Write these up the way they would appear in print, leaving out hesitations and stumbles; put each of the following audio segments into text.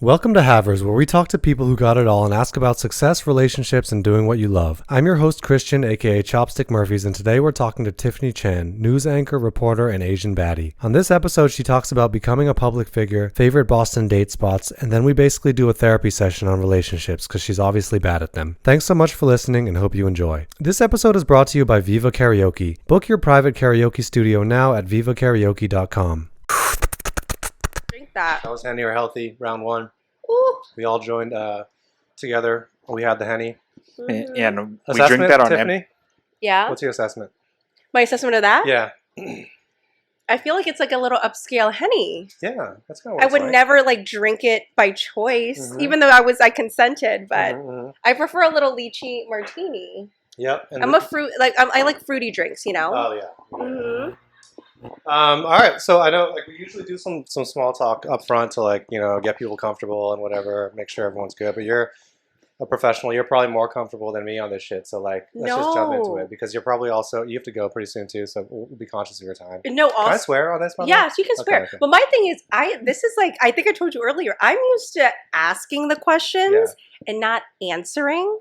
Welcome to Havers, where we talk to people who got it all and ask about success, relationships, and doing what you love. I'm your host, Christian, aka Chopstick Murphys, and today we're talking to Tiffany Chan, news anchor, reporter, and Asian baddie. On this episode, she talks about becoming a public figure, favorite Boston date spots, and then we basically do a therapy session on relationships, because she's obviously bad at them. Thanks so much for listening, and hope you enjoy. This episode is brought to you by Viva Karaoke. Book your private karaoke studio now at vivakaraoke.com. That was Henny or Healthy, round one. Ooh. We all joined together. We had the Henny. Mm-hmm. Yeah, no, we Assessment, drink that on Tiffany? Yeah. What's your assessment? My assessment of that? Yeah. I feel like it's like a little upscale Henny. Yeah, that's kind of what I it's would like. never like drink it by choice, Mhm. even though I consented, but Mhm. I prefer a little lychee martini. Yep. And I'm a fruit I like fruity drinks, you know. Oh, yeah. Mm-hmm. All right. So I know, like, we usually do some small talk up front to, like, you know, get people comfortable and whatever, make sure everyone's good. But you're a professional. You're probably more comfortable than me on this shit. So, like, let's just jump into it, because you're probably also, you have to go pretty soon too. So we'll be conscious of your time. No, Can I also swear on this? By the way? yes, you can swear. Okay. But my thing is, this is like I think I told you earlier. I'm used to asking the questions and not answering.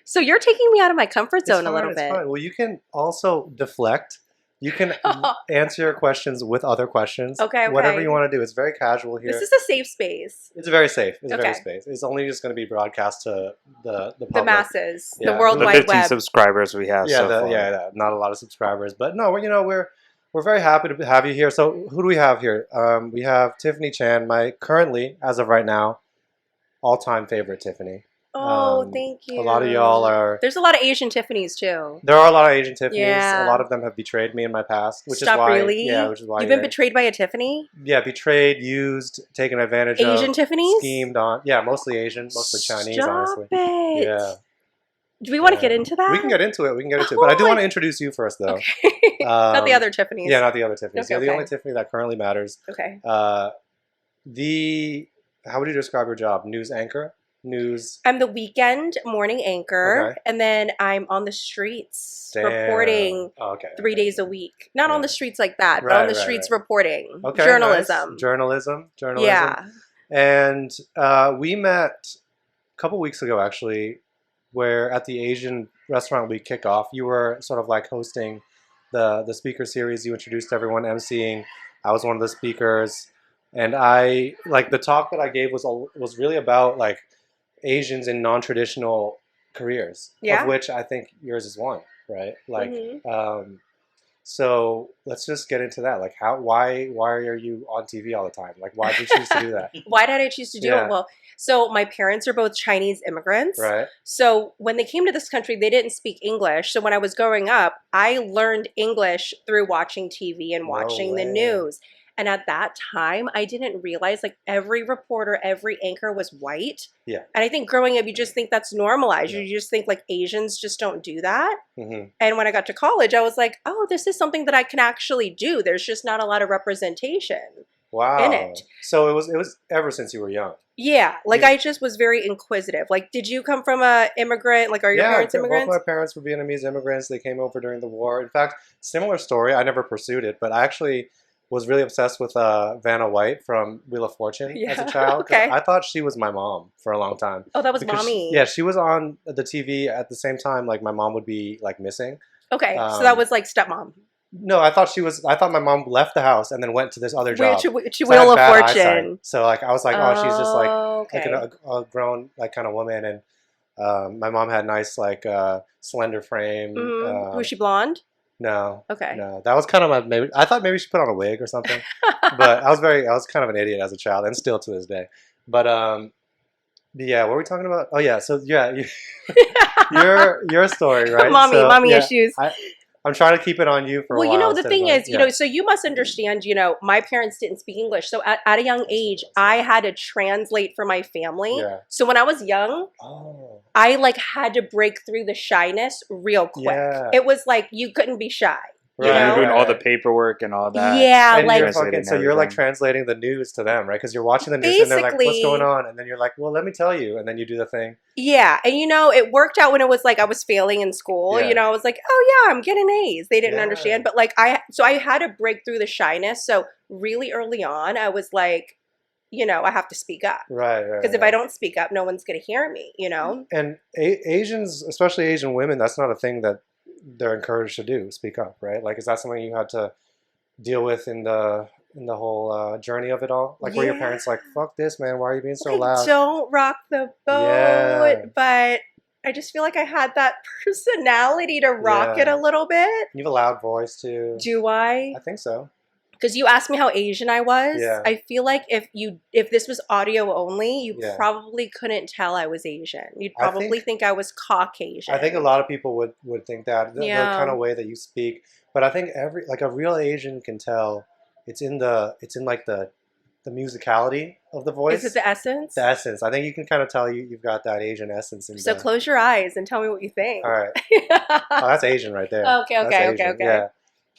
So you're taking me out of my comfort zone a little bit. Fine. Well, you can also deflect. You can answer your questions with other questions. Okay. Whatever you want to do. It's very casual here. This is a safe space. It's very safe. It's Okay. very safe. It's only just going to be broadcast to the public. The masses, Yeah. the World the Wide 15 Web. subscribers we have so far. Not a lot of subscribers, but no, we're very happy to have you here. So who do we have here? We have Tiffany Chan, my currently, as of right now, all-time favorite Tiffany. Oh, thank you. A lot of y'all are. There's a lot of Asian Tiffany's too. There are a lot of Asian Tiffany's. Yeah. A lot of them have betrayed me in my past, which Stop, is why. really? Yeah, which is why You've been betrayed by a Tiffany? Yeah, betrayed, used, taken advantage of. Asian Tiffany's? Schemed on. Yeah, mostly Asian, mostly Chinese, Stop honestly. it. Yeah. Do we want to get into that? We can get into it. But I do want to introduce you first, though. Okay. Not the other Tiffany's. Yeah, not the other Tiffany's. Okay, You're the okay. only Tiffany that currently matters. Okay. How would you describe your job? News anchor? News. I'm the weekend morning anchor, Okay. and then I'm on the streets Damn. reporting Oh, okay. 3 days a week. Not on Yeah. the streets like that, but Right, on the right, streets right. reporting. Okay, Journalism. nice. Journalism. Yeah. And we met a couple weeks ago, actually, where at the Asian Restaurant Week kickoff, you were sort of like hosting the speaker series. You introduced everyone, emceeing. I was one of the speakers, and I like the talk that I gave was really about like Asians in non-traditional careers, Yeah. of which I think yours is one, right? Like, Mhm. so let's just get into that. Like, why are you on TV all the time? Like, why did you choose to do that? Why did I choose to do Yeah. it? Well, so my parents are both Chinese immigrants. Right? So when they came to this country, they didn't speak English. So when I was growing up, I learned English through watching TV and No watching the way. news. And at that time, I didn't realize like every reporter, every anchor was white. Yeah. And I think growing up, you just think that's normalized. Yeah. You just think like Asians just don't do that. Mm-hmm. And when I got to college, I was like, oh, this is something that I can actually do. There's just not a lot of representation. Wow. In it. So it was ever since you were young. Yeah, like Yeah. I just was very inquisitive. Like, did you come from a immigrant? Like, are your parents Both immigrants? my parents were Vietnamese immigrants. They came over during the war. In fact, similar story. I never pursued it, but I actually was really obsessed with Vanna White from Wheel of Fortune as Yeah, a child. 'Cause okay. I thought she was my mom for a long time. Oh, that was Because mommy. she was on the TV at the same time. Like my mom would be like missing. Okay, so that Um, was like stepmom. No, I thought my mom left the house and then went to this other job. To So I had Wheel of bad Fortune. eyesight. So like I was like, oh, she's just like okay. a grown like kind of woman, and my mom had nice like slender frame. Mhm. Was she blonde? No, Okay. no, that was kind of maybe I thought maybe she put on a wig or something, but I was kind of an idiot as a child and still to this day. But yeah, what were we talking about? Oh yeah, so yeah, your story, right? mommy yeah, issues. I'm trying to keep it on you for a Well, while. you know, the instead of thing like- is, you know, so you must understand, you know, my parents didn't speak English. So at a young age, I had to translate for my family. Yeah. So when I was young, Oh. I like had to break through the shyness real quick. Yeah. It was like you couldn't be shy. You Yeah, know? you're doing all the Right. paperwork and all that. Yeah, And like you're Translating so you're like everything. translating the news to them, right? Because you're watching the news and they're like, "What's Basically- going on?" And then you're like, "Well, let me tell you." And then you do the thing. yeah, and you know, it worked out when it was like I was failing in school. Yeah. You know, I was like, oh yeah, I'm getting A's. They didn't Yeah. understand, but like I had to break through the shyness. So really early on, I was like, you know, I have to speak up. Right. Because if I don't speak up, no one's going to hear me, you know? And Asians, especially Asian women, that's not a thing that they're encouraged to do, speak up, right? Like, is that something you had to deal with in the whole journey of it all? Like, were your parents like, fuck this, man, why are you being so loud? Don't rock the boat, but I just feel like I had that personality to rock it a little bit. You have a loud voice, too. Do I? I think so. Because you asked me how Asian I was. Yeah. I feel like if this was audio only, you probably couldn't tell I was Asian. You'd probably think I was Caucasian. I think a lot of people would think that. The kind of way that you speak. But I think a real Asian can tell it's in like the musicality of the voice. Is it the essence? The essence. I think you can kind of tell you've got that Asian essence in So close your eyes and tell me what you think. All right. Oh, that's Asian right there. Okay. Yeah.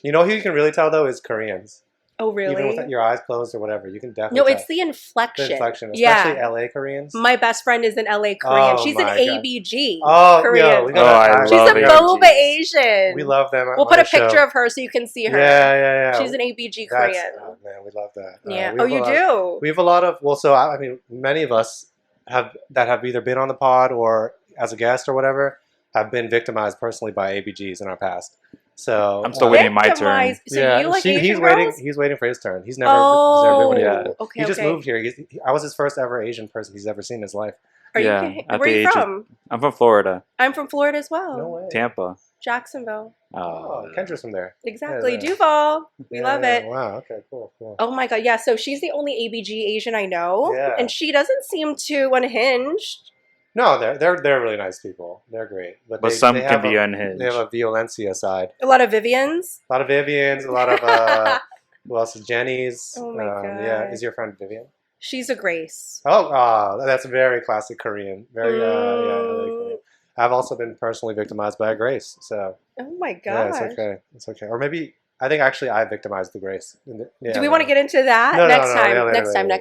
You know who you can really tell though is Koreans. Oh, really? Even with your eyes closed or whatever, you can definitely No, tell. it's the inflection. Especially LA Koreans. My best friend is an LA Korean. She's an ABG Korean. She's a boba Asian. We love them. We'll put a picture of her so you can see her. Yeah. She's an ABG Korean. Oh, man, we love that. Yeah. You do? We have a lot of, I mean, many of us have either been on the pod or as a guest or whatever, have been victimized personally by ABGs in our past. So I'm still waiting my turn. So you like Asian girls? He's waiting for his turn. He's never been yet. Okay. He just moved here. I was his first ever Asian person he's ever seen in his life. Are you kidding? Where are you from? I'm from Florida. I'm from Florida as well. No way. Tampa. Jacksonville. Oh, Kendra's from there. Exactly. Duval. We love it. Wow. Okay. Cool. Oh my God. Yeah. So she's the only ABG Asian I know, and she doesn't seem too unhinged. No, they're really nice people. They're great, but some can be unhinged. They have a violencia side. A lot of Vivians. A lot of Vivians. A lot of who else is Jenny's? Oh my God. Yeah, is your friend Vivian? She's a Grace. Oh, that's very classic Korean. Very really Korean. I've also been personally victimized by a Grace. So. Oh my God. Yeah, it's okay. It's okay. Or maybe I think actually I victimized the Grace. Do we want to get into that next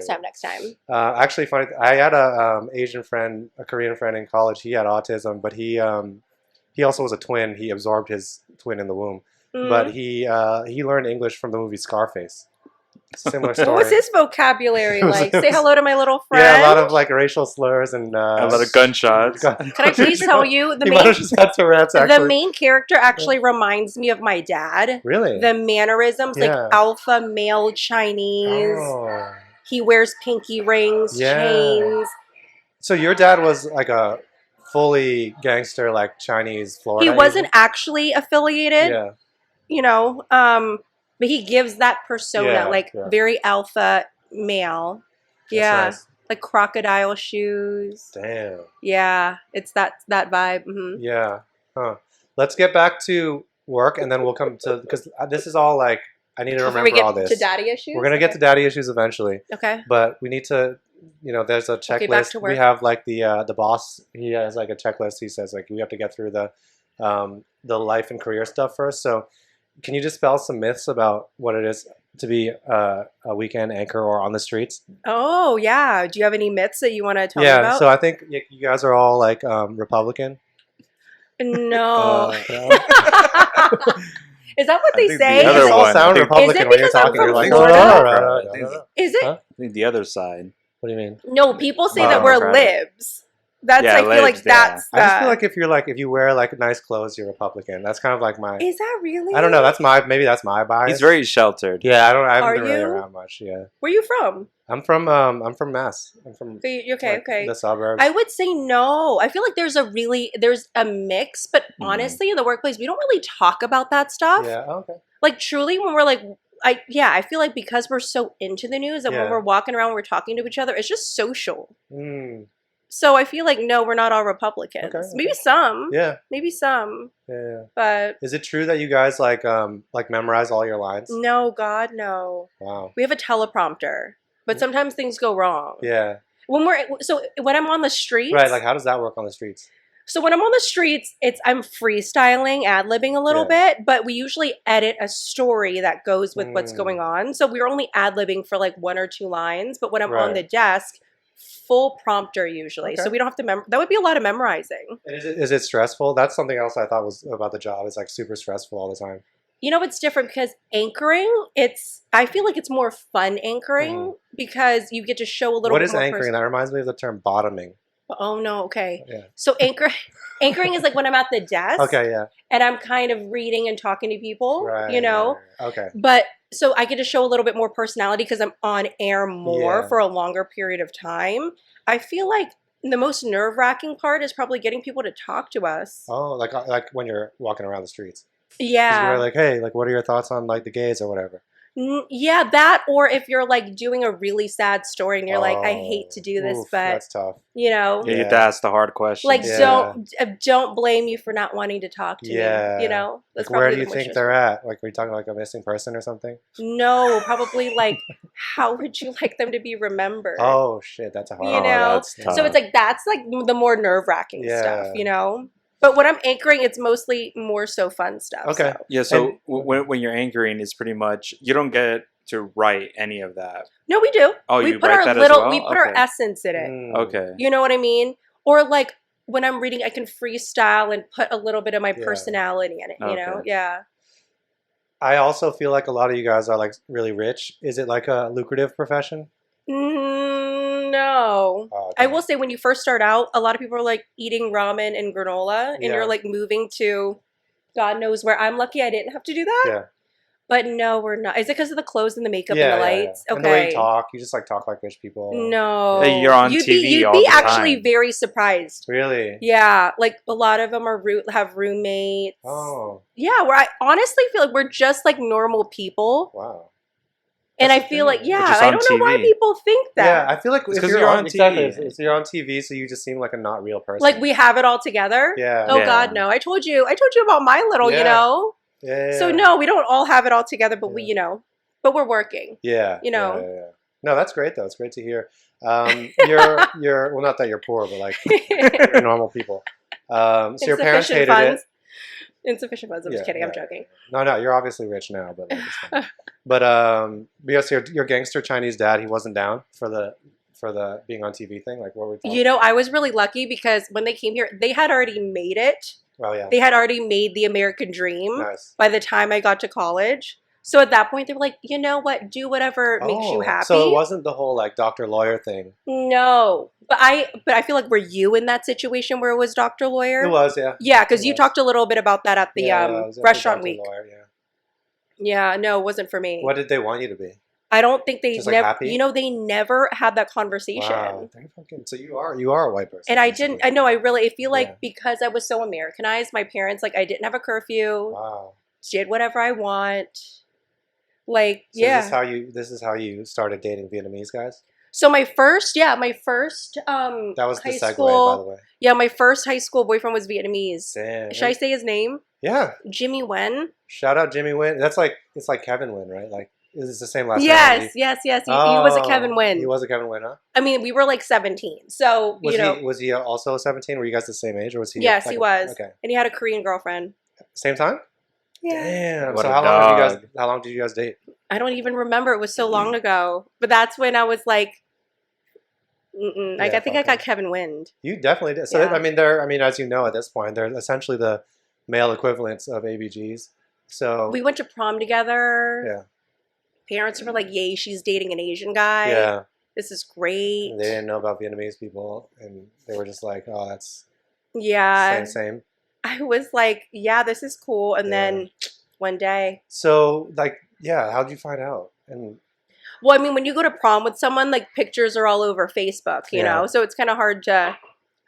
time? Actually, funny. I had a Asian friend, a Korean friend in college. He had autism, but he also was a twin. He absorbed his twin in the womb, but he learned English from the movie Scarface. Similar story. What was his vocabulary like? Say hello to my little friend. Yeah, a lot of like racial slurs and a lot of gunshots. Can I please tell you the main character actually reminds me of my dad. Really? The mannerisms, like alpha male Chinese. Oh. He wears pinky rings, chains. So your dad was like a fully gangster, like Chinese Florida. He wasn't actually affiliated. Yeah. You know, but he gives that persona, very alpha male. Nice. Like crocodile shoes. Damn. Yeah, it's that vibe. Mm-hmm. Yeah. Huh. Let's get back to work, and then we'll come to, because this is all like, I need to remember all this. To daddy issues? We're going to get to daddy issues eventually. Okay. But we need to, there's a checklist. Back to work. We have like the boss, he has like a checklist. He says like, we have to get through the life and career stuff first. So can you dispel some myths about what it is to be a weekend anchor or on the streets? Oh, yeah. Do you have any myths that you want to tell me about? Yeah, so I think you guys are all like Republican. No. Is that what they say? The other all sound Republican when you're talking. You're like, is it? I think the other side. What do you mean? No, people say that we're libs. That's I feel like that's. I just feel like if you wear like nice clothes, you're Republican. That's kind of like my. Is that really? I don't know. Maybe that's my bias. He's very sheltered. Yeah, I haven't been really around much. Yeah. Where are you from? I'm from Mass. I'm from. Okay. The suburbs. I would say no. I feel like there's a mix, but honestly, in the workplace, we don't really talk about that stuff. Yeah. Okay. Like truly, when we're like. I feel like because we're so into the news and when we're walking around, we're talking to each other, it's just social. So I feel like, no, we're not all Republicans. Okay. Maybe some. Yeah. Maybe some. Yeah. But. Is it true that you guys like memorize all your lines? No, God, no. Wow. We have a teleprompter, but sometimes things go wrong. Yeah. When I'm on the streets. Right. Like, how does that work on the streets? So when I'm on the streets, I'm freestyling, ad-libbing a little bit, but we usually edit a story that goes with what's going on. So we're only ad-libbing for like 1 or 2 lines, but when I'm on the desk, full prompter usually. Okay. So we don't have to that would be a lot of memorizing. And is it stressful? That's something else I thought was about the job. It's like super stressful all the time. You know, it's different because anchoring, I feel like it's more fun anchoring because you get to show a little What bit is more anchoring? That reminds me of the term bottoming. Oh no, okay. Yeah. So anchoring is like when I'm at the desk. Okay, yeah. And I'm kind of reading and talking to people, you know. Right. Okay. But so I get to show a little bit more personality because I'm on air more for a longer period of time. I feel like the most nerve-wracking part is probably getting people to talk to us. Oh, like when you're walking around the streets. Yeah. You're like, hey, like, what are your thoughts on like the gays or whatever? Yeah, that, or if you're like doing a really sad story and you're like, I hate to do this, but that's tough. You know, you get to ask the hard questions. Like, don't blame you for not wanting to talk to me. You know, that's like, where do you think they're at? Like, are you talking like a missing person or something? No, probably like, how would you like them to be remembered? Oh shit, that's a hard. You know, so it's like that's like the more nerve-wracking stuff. You know. But when I'm anchoring, it's mostly more so fun stuff. Okay. So. Yeah, so when you're anchoring, it's pretty much, you don't get to write any of that. No, we do. Oh, we you put write our that little, as well? we put our essence in it. Okay. You know what I mean? Or like when I'm reading, I can freestyle and put a little bit of my personality in it, you know? Yeah. I also feel like a lot of you guys are like really rich. Is it like a lucrative profession? No. Oh, okay. I will say when you first start out, a lot of people are like eating ramen and granola and you're like moving to God knows where. I'm lucky I didn't have to do that. Yeah. But no, we're not. Is it because of the clothes and the makeup and the lights? Okay. And the way you talk, you just like talk like rich people. No. Hey, you're on TV you'd all be the time. actually very surprised. Really? Yeah. Like a lot of them have roommates. Oh. Yeah, where I honestly feel like we're just like normal people. Wow. And I feel like, I don't know why people think that. Yeah, I feel like because you're on TV. So you're on TV, so you just seem like a not real person. Like we have it all together. Yeah. Oh God, no! I told you about my little, you know. Yeah. So no, we don't all have it all together, but we, but we're working. Yeah. You know. Yeah. No, that's great though. It's great to hear. You're well, not that you're poor, but like you're normal people. So your parents hated it. Insufficient funds. I'm just kidding. I'm joking. No, you're obviously rich now, but like, it's fine. But because your gangster Chinese dad, he wasn't down for the being on TV thing. Like, what were we talking? You know, I was really lucky because when they came here, they had already made it. Oh yeah. They had already made the American dream. Nice. By the time I got to college. So at that point, they were like, you know what? Do whatever makes you happy. So it wasn't the whole like doctor lawyer thing. No, but I feel like were you in that situation where it was doctor lawyer? It was, yeah. Yeah, because you talked a little bit about that at the restaurant week. Lawyer, yeah, no, it wasn't for me. What did they want you to be? I don't think they just never. Like happy? You know, they never had that conversation. Wow, so you are a white person. And I didn't. I know. I feel like because I was so Americanized, my parents I didn't have a curfew. Wow. Did whatever I want. Like, so this is how you started dating Vietnamese guys? So my first that was the segue, school, by the way. Yeah, my first high school boyfriend was Vietnamese. Damn. Should I say his name? Yeah. Jimmy Nguyen. Shout out Jimmy Nguyen. It's like Kevin Nguyen, right? Like it's the same last name. Yes. He was a Kevin Nguyen. He was a Kevin Nguyen, huh? I mean, we were like 17. So, was he also 17? Were you guys the same age or was he? Yes, he was. Okay. And he had a Korean girlfriend. Same time? Yeah. Damn. So how long did you guys date? I don't even remember. It was so long ago. But that's when I was like, I think I got Kevin Nguyen. You definitely did. So I mean, as you know, at this point, they're essentially the male equivalents of ABGs. So we went to prom together. Yeah. Parents were like, "Yay, she's dating an Asian guy. Yeah. This is great." And they didn't know about Vietnamese people, and they were just like, "Oh, that's same." I was like, "Yeah, this is cool." And then one day. So, how'd you find out? And well, I mean, when you go to prom with someone, like pictures are all over Facebook, you know, so it's kind of hard to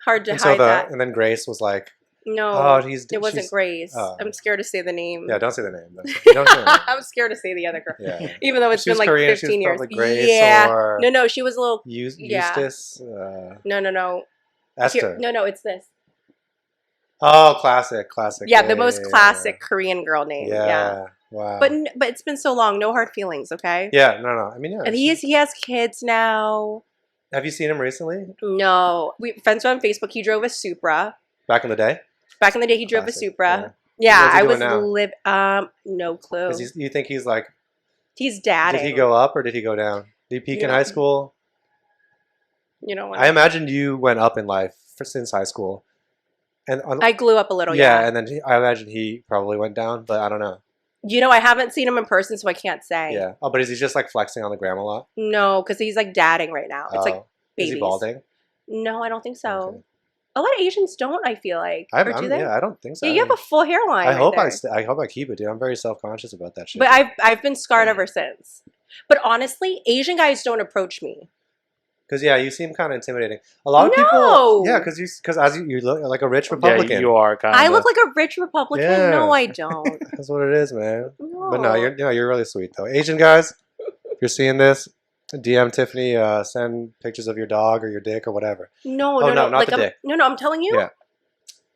hide that. And then Grace was like, "No, it wasn't Grace. I'm scared to say the name." Yeah, don't say the name. Don't say the name. I'm scared to say the other girl. Yeah. Even though it's been like Korean, 15 years. Grace yeah. No, she was a little. Eustace. No. Esther. No, it's this. Oh, classic. Yeah, the most classic Korean girl name. Yeah. Wow. But it's been so long. No hard feelings, okay? Yeah, no. I mean, yeah. And he has kids now. Have you seen him recently? No. We friends on Facebook. He drove a Supra. Back in the day? Back in the day, he drove a Supra. Yeah, I was no clue. You think he's like... He's dadding. Did he go up or did he go down? Did he peak in high school? You know what? I imagine you went up in life since high school. And I grew up a little, yeah. And then I imagine he probably went down, but I don't know. You know, I haven't seen him in person, so I can't say. Yeah. Oh, but is he just like flexing on the gram a lot? No, because he's like dadding right now. It's like babies. Is he balding? No, I don't think so. Okay. A lot of Asians don't, I feel like. Or do they? Yeah, I don't think so. Yeah, you have a full hairline. I right hope there. I hope I keep it, dude. I'm very self-conscious about that shit. But I've been scarred ever since. But honestly, Asian guys don't approach me. Because you seem kind of intimidating. A lot of people, because as you look like a rich Republican. Yeah, you are kind of. I look like a rich Republican. Yeah. No, I don't. That's what it is, man. No. But no, you're really sweet though. Asian guys, if you're seeing this, DM Tiffany. Send pictures of your dog or your dick or whatever. No, not like the dick. No, I'm telling you. Yeah.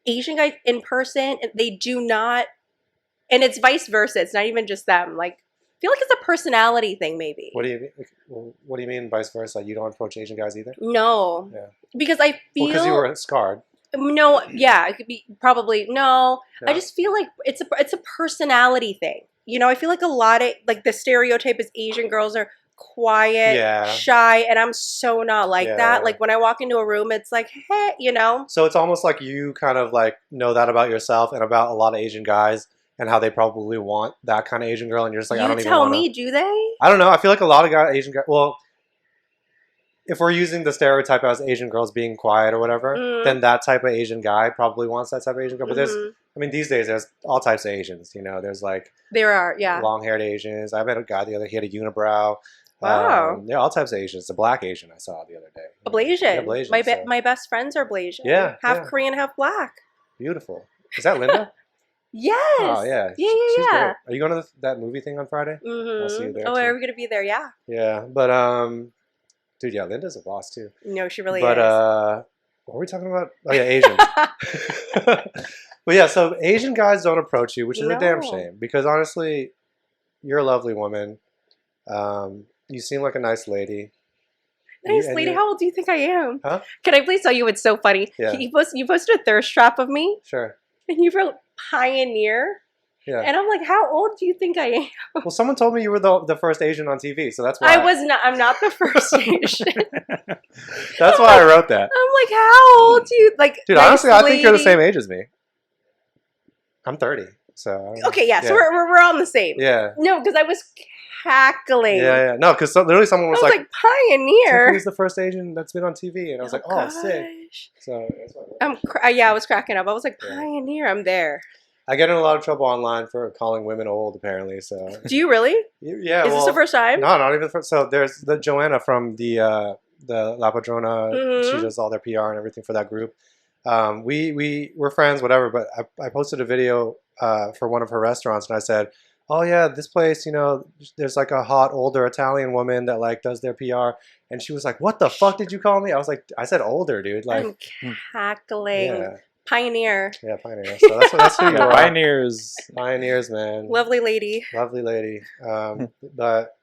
Asian guys in person, they do not, and it's vice versa. It's not even just them. Like, I feel like it's a personality thing, maybe. What do you mean? What do you mean vice versa? You don't approach Asian guys either? No. Yeah. Because I feel. Because you were scarred. No, yeah, it could be probably no. No. I just feel like it's a personality thing. You know, I feel like a lot of like the stereotype is Asian girls are quiet, shy, and I'm so not like that. Like when I walk into a room, it's like, hey, you know. So it's almost like you kind of like know that about yourself and about a lot of Asian guys and how they probably want that kind of Asian girl, and you're just like, I don't even want to. You tell me, do they? I don't know. I feel like a lot of Asian guys. Well, if we're using the stereotype as Asian girls being quiet or whatever, then that type of Asian guy probably wants that type of Asian girl. But these days there's all types of Asians. You know, there's like long-haired Asians. I met a guy the other. He had a unibrow. Wow. All types of Asians. The black Asian I saw the other day. A Blasian. Yeah, Blasian, my best friends are Blasian. Yeah. Half Korean, half black. Beautiful. Is that Linda? Yes. Oh, yeah. Yeah. She's great. Are you going to that movie thing on Friday? Mm-hmm. I'll see you there. Oh, are we going to be there? Yeah. Yeah. But, dude, Linda's a boss too. No, she really is. But, what were we talking about? Oh, yeah, Asians. But yeah, so Asian guys don't approach you, which is a damn shame. Because honestly, you're a lovely woman. You seem like a nice lady. Nice lady? How old do you think I am? Huh? Can I please tell you it's so funny? Yeah. You posted a thirst trap of me. Sure. And you wrote pioneer. Yeah. And I'm like, how old do you think I am? Well, someone told me you were the first Asian on TV, so that's why I'm not the first Asian. That's why I wrote that. I'm like, how old do you like? Dude, honestly, I think you're the same age as me. I'm 30, so. Okay, yeah. So we're on the same. Yeah. No, because I was cackling. Yeah. No, because literally someone was like pioneer. Tiffany's the first Asian that's been on TV, and I was like, oh, sick. So that's why I was cracking up. I was like, pioneer. I'm there. I get in a lot of trouble online for calling women old, apparently. So. Do you really? Yeah. Is this the first time? No, not even the first. So there's the Joanna from the La Padrona. Mm-hmm. She does all their PR and everything for that group. We're friends, whatever. But I posted a video for one of her restaurants, and I said, oh yeah, this place, you know, there's like a hot older Italian woman that like does their PR, and she was like, what the fuck did you call me? I said older, dude. Like, I'm cackling. Yeah. Pioneer. Yeah, pioneer. So that's who you are. Pioneers, man. Lovely lady. But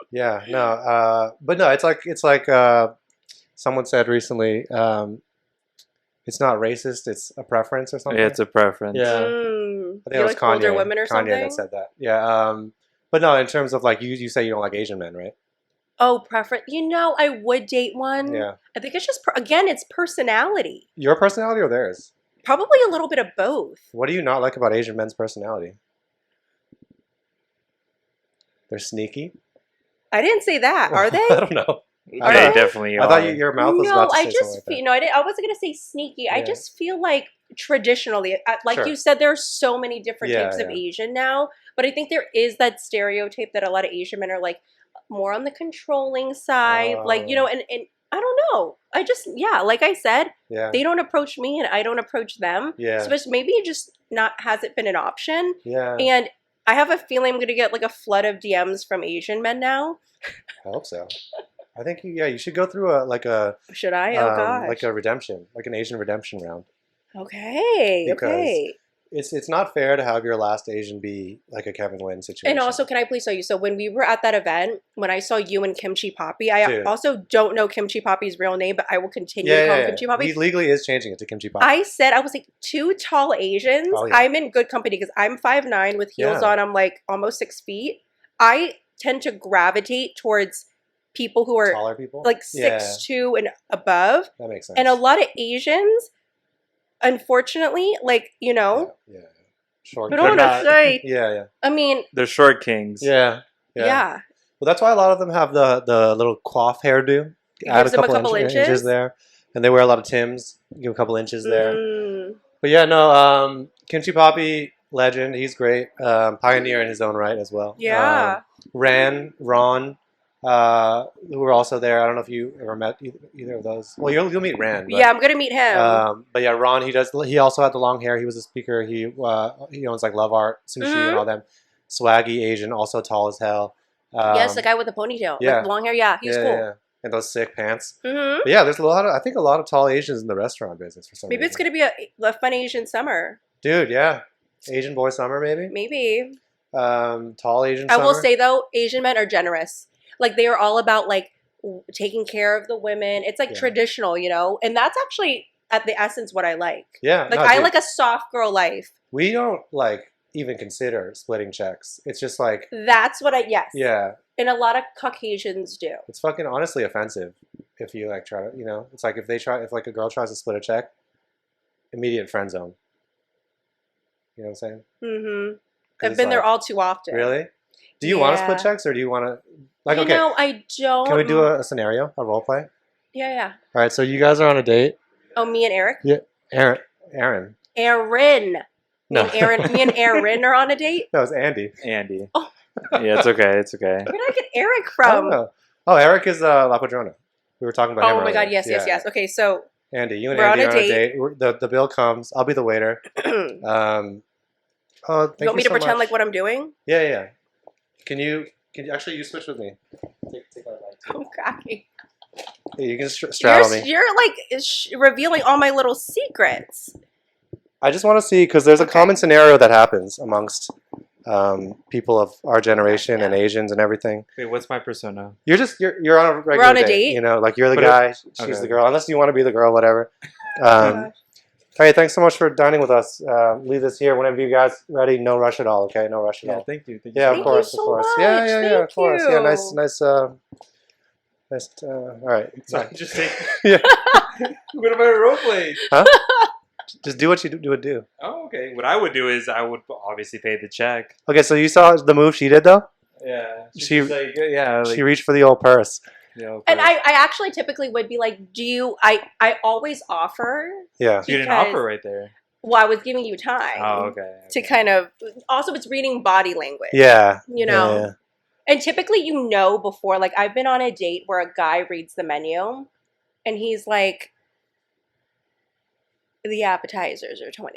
yeah, no. But no, it's like someone said recently. It's not racist. It's a preference or something. Yeah, it's a preference. Yeah. I think it was like Kanye. older women or something? Kanye that said that. Yeah. But no, in terms of like you say you don't like Asian men, right? Oh, preference. You know, I would date one. Yeah. I think it's just again, it's personality. Your personality or theirs? Probably a little bit of both. What do you not like about Asian men's personality? They're sneaky. I didn't say that. Are they? I don't know. They definitely are. I thought your mouth was about to say something like that. No, I wasn't going to say sneaky. Yeah. I just feel like traditionally, like you said, there are so many different types of Asian now. But I think there is that stereotype that a lot of Asian men are like more on the controlling side. Like, you know, and I don't know. I just, like I said, they don't approach me and I don't approach them. Yeah. So maybe it just hasn't been an option. Yeah. And I have a feeling I'm going to get like a flood of DMs from Asian men now. I hope so. I think you should go through Should I? Oh gosh. like a redemption, like an Asian redemption round. Okay. Because it's not fair to have your last Asian be like a Kevin Lynn situation. And also, can I please tell you? So when we were at that event, when I saw you and Kimchi Poppy, I also don't know Kimchi Poppy's real name, but I will continue to call him Kimchi Poppy. He legally is changing it to Kimchi Poppy. I was like, two tall Asians. Oh, yeah. I'm in good company because I'm 5'9" with heels on. I'm like almost 6 feet. I tend to gravitate towards people who are taller people, like 6'2" and above. That makes sense. And a lot of Asians, unfortunately, like, you know, short. I don't want not- to say. Yeah. I mean, They're short kings. Yeah. yeah. Well, that's why a lot of them have the little coif hairdo. It Add gives them a couple inches. there, and they wear a lot of Tims. Give a couple inches there. Mm. But yeah, no. Kimchi Poppy, legend. He's great. Pioneer in his own right as well. Yeah. Ron, who were also there. I don't know if you ever met either of those. Well, you'll meet Ran. But, Yeah, I'm gonna meet him. but yeah, Ron. He also had the long hair. He was a speaker. He owns like Love Art, Sushi, and all them. Swaggy Asian, also tall as hell. Yes, the guy with the ponytail, yeah. like long hair. Yeah, he's cool. Yeah. And those sick pants. Mm-hmm. But yeah, there's I think a lot of tall Asians in the restaurant business for some Maybe reason. it's gonna be a fun Asian summer. Dude, yeah. Asian boy summer, maybe. Maybe. Tall Asian I summer. will say though, Asian men are generous. Like they are all about like taking care of the women. It's like traditional, you know, and that's actually at the essence what I like. Yeah. Like I like a soft girl life. We don't like even consider splitting checks. It's just like That's what I yeah. And a lot of Caucasians do. It's fucking honestly offensive if you like try to, you know, it's like if like a girl tries to split a check, immediate friend zone. You know what I'm saying? Mm-hmm. I've been there all too often. Really? Do you want to split checks or do you want to like okay? No, I don't. Can we do a scenario, a role play? Yeah. All right, so you guys are on a date. Oh, me and Eric? Yeah. Aaron. No. Me and Aaron are on a date? No, it's Andy. Oh. Yeah, it's okay. It's okay. Where did I get Eric I from? don't know. Oh, Eric is La Padrona. We were talking about him Oh my God, earlier. yes. Okay, so Andy, you and we're Andy on are a on a date. The bill comes. I'll be the waiter. you want me to pretend like what I'm doing? Yeah. Can you actually you switch with me? Take my light. I'm cracking. Yeah, you can straddle me. You're like revealing all my little secrets. I just want to see because there's a common scenario that happens amongst people of our generation and Asians and everything. Wait, what's my persona? You're on a regular We're on a date. You know, like you're the guy, she's the girl. Unless you want to be the girl, whatever. Hey, thanks so much for dining with us. Leave this here whenever you guys ready. No rush at all, okay? No rush at all. Thank you. Yeah, Thank of course, you so of course. much. Yeah, of course. Thank Yeah, you. nice. All right. So just take. Yeah. What about a role play? Huh? Just do what you would do. Oh, okay. What I would do is I would obviously pay the check. Okay, so you saw the move she did though. Yeah. She like, she reached for the old purse. Yeah, And I actually typically would be like, do you? I always offer. Yeah. You didn't offer right there. Well, I was giving you time. Oh, okay. To kind of also, it's reading body language. Yeah. You know. Yeah. And typically, you know, before, like, I've been on a date where a guy reads the menu and he's like, the appetizers are $20.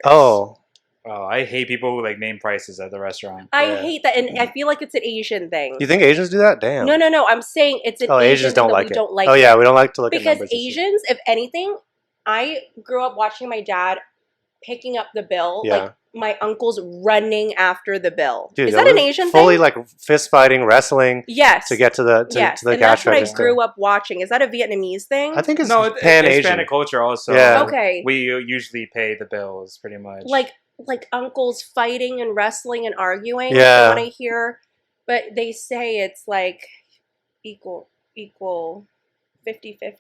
Oh. Oh, I hate people who like name prices at the restaurant. I hate that. And I feel like it's an Asian thing. You think Asians do that? Damn. No. I'm saying it's an Asian Asians don't thing that like we it. don't like. Oh, yeah. We don't like to look at because numbers. Asians, if anything, I grew up watching my dad picking up the bill. Yeah. Like, my uncle's running after the bill. Dude, is that an Asian fully thing? like fist fighting, wrestling. Yes. To get to the and cash that's what register. I grew up watching. Is that a Vietnamese thing? I think it's No, Pan-Asian. Hispanic culture also. Yeah. Okay. We usually pay the bills pretty much. Like uncles fighting and wrestling and arguing. Yeah. When I hear, but they say it's like equal 50-50.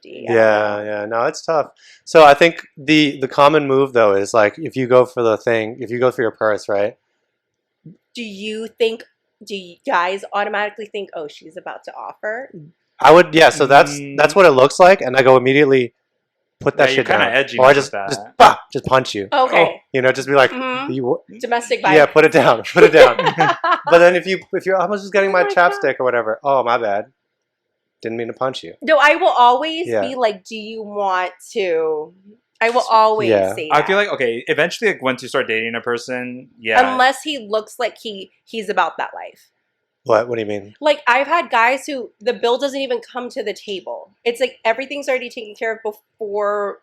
Yeah. No, it's tough. So I think the common move though is like if you go for your purse, right? Do you guys automatically think, oh, she's about to offer? I would, yeah. So that's what it looks like, and I go immedially put that shit down, kind of edgy, or I with just just punch you. Okay. You know, just be like, Mhm. Domestic violence. yeah, put it down. But then if you're almost just getting my chapstick or whatever, oh my bad, didn't mean to punch you. No, I will always be like, do you want to? I will always say that. I feel like, okay, eventually, like, once you start dating a person, unless he looks like he's about that life. What do you mean? Like, I've had guys who the bill doesn't even come to the table. It's like everything's already taken care of before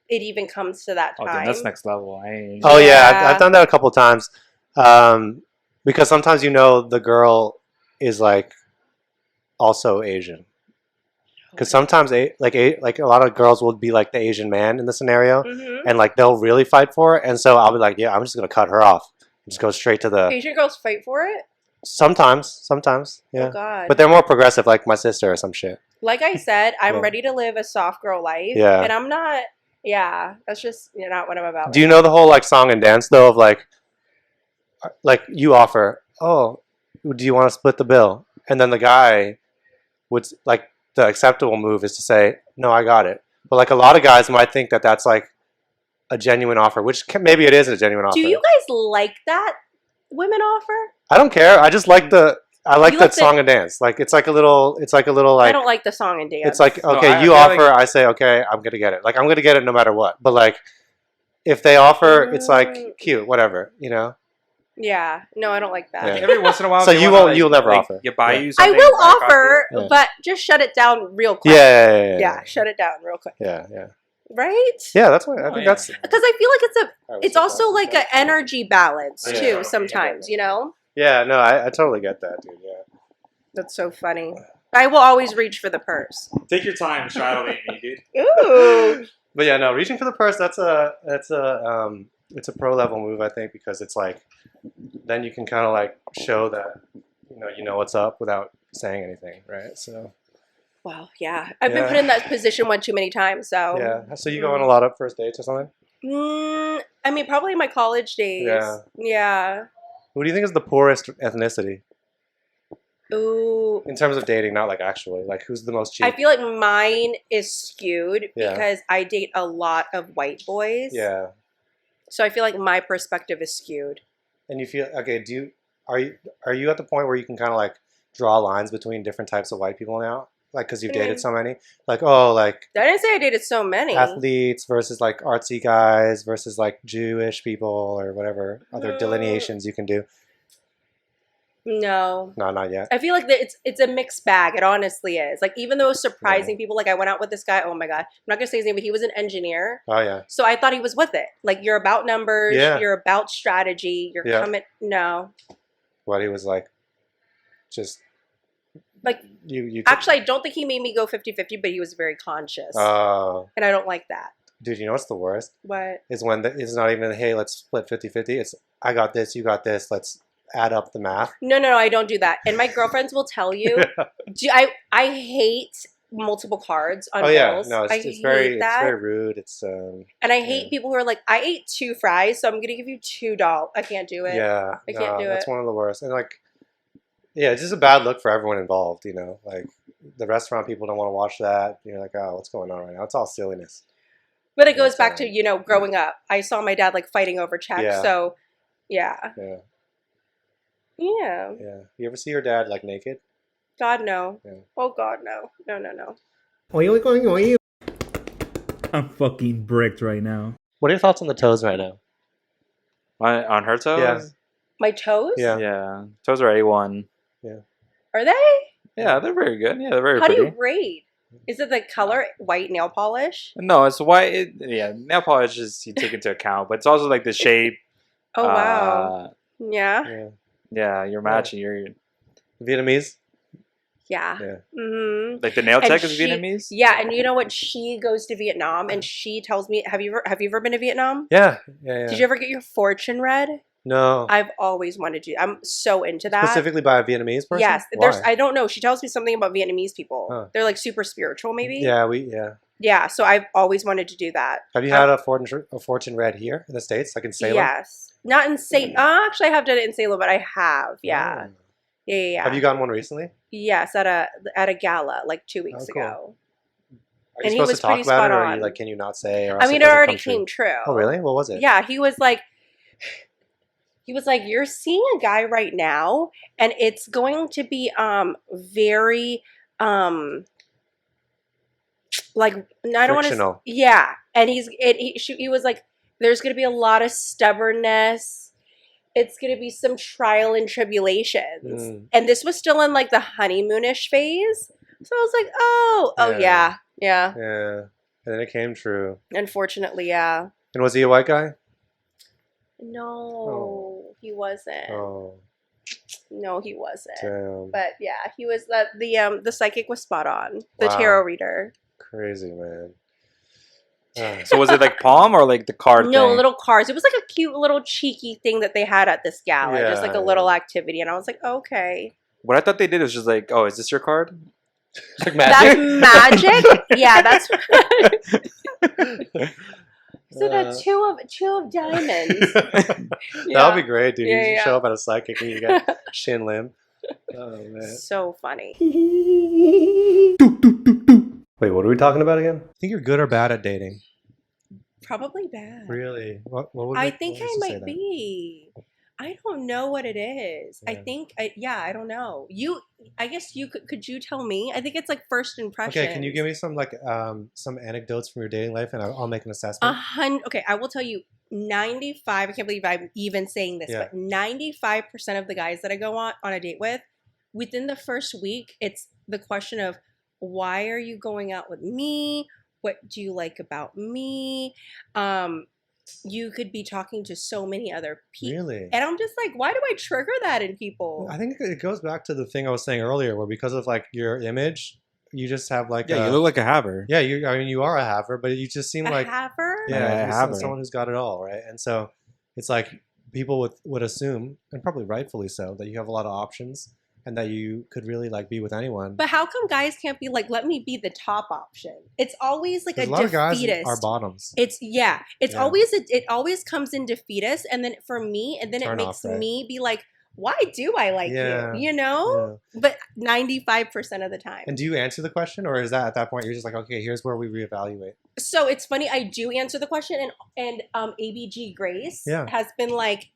it even comes to that time. Oh, that's next level. Oh yeah, I've done that a couple of times. Because sometimes the girl is like also Asian. Because sometimes like a lot of girls will be like the Asian man in the scenario, and like they'll really fight for it. And so I'll be like, yeah, I'm just gonna cut her off. Just go straight to the. Asian girls fight for it. Sometimes, yeah. Oh God. But they're more progressive, like my sister or some shit. Like I said, I'm ready to live a soft girl life. Yeah. And I'm not. Yeah, that's just not what I'm about. Do you know the whole like song and dance though of like, like you offer, oh, do you want to split the bill? And then the guy would like the acceptable move is to say, no, I got it. But like a lot of guys might think that that's like a genuine offer, which maybe it is a genuine offer. Do you guys like that women offer? I don't care. I just like I like You that like the- song and dance. Like it's like a little like I don't like the song and dance. it's like No, okay, I you feel offer, like- I say okay, I'm gonna get it. Like I'm gonna get it no matter what. But like if they offer, it's like cute, whatever, you know. Yeah, no, I don't like that. Yeah. Every once in a while. So they you wanna, won't- you'll never like, offer. You buy Yeah. you I something. will buy coffee. offer, Yeah. but just shut it down real quick. Yeah. Shut it down real quick. Yeah. Right? Yeah, that's what I Oh, think. yeah. That's Because I feel like it's also like an energy balance Yeah. too. Sometimes, you know. yeah. No, I totally get that, dude. Yeah. That's so funny. I will always reach for the purse. Take your time straddling me, dude. Ooh. But yeah, no, reaching for the purse. It's a pro level move, I think, because it's like then you can kind of like show that you know what's up without saying anything, right? So Wow. Yeah. I've been Yeah. put in that position one too many times. So. yeah. So you go on a lot of first dates or something? I mean, probably in my college days. Yeah. Yeah. Who do you think is the poorest ethnicity Ooh. in terms of dating? Not like actually, like who's the most cheap? I feel like mine is skewed Yeah. because I date a lot of white boys. Yeah. So I feel like my perspective is skewed. And you feel okay? Are you at the point where you can kind of like draw lines between different types of white people now? Like because you've dated so many, like like I didn't say I dated so many. athletes versus like artsy guys versus like Jewish people or whatever other delineations you can do. No. No, not yet. I feel like that it's a mixed bag. It honestly is. Like even though surprising people, like I went out with this guy. Oh my god, I'm not gonna say his name, but he was an engineer. Oh yeah. So I thought he was with it. Like you're about numbers. Yeah. You're about strategy. You're Yeah. coming. No. What he was like, just Like you. actually, I don't think he made me go 50-50, but he was very conscious, Oh, and I don't like that. dude, you know what's the worst? What? Is when it's not even hey, let's split 50-50. It's I got this, you got this. Let's add up the math. No, I don't do that. And my girlfriends will tell you. I hate multiple cards on Oh yeah, bills. no, I it's hate very that. it's very rude. It's And I hate people who are like, I ate 2 fries, so I'm gonna give you $2. I can't do it. yeah, I can't do that's it. one of the worst. And like, yeah, it's just a bad look for everyone involved. You know, like the restaurant people don't want to watch that. You're like, oh, what's going on right now? It's all silliness. But it goes That's back to, growing up. I saw my dad like fighting over checks. Yeah. So yeah. Yeah, Yeah. yeah. You ever see your dad like naked? God no. Yeah. Oh God no. No. I'm fucking bricked right now. What are your thoughts on the toes right now? On her toes? Yeah. My toes? Yeah. Yeah. Toes are A1. Are they? Yeah, they're very good. Yeah, they're very How do pretty. you rate? Is it the color white nail polish? No, it's white. Nail polish is you take into account, but it's also like the shape. Oh wow. Yeah. Yeah. Yeah, you're matching. You're Vietnamese. Yeah. Yeah. Mm-hmm. like the nail And tech is she- Vietnamese. Yeah, and you know what? She goes to Vietnam, and she tells me, "Have you ever been to Vietnam? Yeah. Yeah. Did you ever get your fortune read? No. I've always wanted to. I'm so into that. Specifically by a Vietnamese person. Yes, Why? I don't know. She tells me something about Vietnamese people. Huh. They're like super spiritual, maybe. Yeah. Yeah. So I've always wanted to do that. Have you had a fortune read here in the States, like in Salem? Yes. Not in St. Actually, I have done it in Salem, but I have. Yeah. Oh. Yeah. Have you gotten one recently? Yes, at a gala like 2 weeks Oh, cool. ago. Are you And he supposed was to talk pretty about spot it, or are on. you like, can you not say? Or I else mean, it doesn't already come true? came true. Oh, really? What was it? Yeah, he was like, you're seeing a guy right now, and it's going to be very like I don't want to. Frictional. Yeah, and he was like, there's going to be a lot of stubbornness. It's going to be some trial and tribulations, Mm. and this was still in like the honeymoonish phase. So I was like, oh Yeah. yeah. Yeah. And then it came true. Unfortunately, yeah. And was he a white guy? No, he wasn't. Oh, No, he wasn't. damn. But yeah, he was the psychic was spot on. The Wow. tarot reader. Crazy, man. Ah. So was it like palm or like the card? No, thing? little cards. It was like a cute little cheeky thing that they had at this gala, just like a Yeah, little yeah. activity, and I was like, okay, What I thought they did was just like, oh, is this your card? It's like that's magic. Yeah, that's. So the two of diamonds. That would be great, dude. Yeah, You yeah. show up at a psychic and you get shin limb. Oh man. So funny. Wait, what are we talking about again? Think you're good or bad at dating? Probably bad. Really? What would I make- think what I makes you say might that? be. I don't know what it is. Yeah. I think, I don't know. I guess you could you tell me? I think it's like first impression. Okay, can you give me some some anecdotes from your dating life and I'll make an assessment? Okay, I will tell you 95, I can't believe I'm even saying this, Yeah. but 95% of the guys that I go on a date with, within the first week, it's the question of, why are you going out with me? What do you like about me? You could be talking to so many other people. Really? And I'm just like, why do I trigger that in people? I think it goes back to the thing I was saying earlier, where because of like your image, you just have like Yeah, you look like a haver. yeah, you are a haver, but you just seem A like haver? yeah, A you're haver. someone who's got it all, right? And so it's like people would assume, and probably rightfully so, that you have a lot of options and that you could really like be with anyone. But how come guys can't be like, let me be the top option? It's always like a lot of guys defeatist. are bottoms. It's Yeah. always it always comes in defeatist, and then for me, and then Turn it off, makes right? me be like, why do I like Yeah. you? You know? Yeah. But 95% of the time. And do you answer the question, or is that at that point you're just like, okay, here's where we reevaluate? So it's funny, I do answer the question, and ABG Grace Yeah. has been like,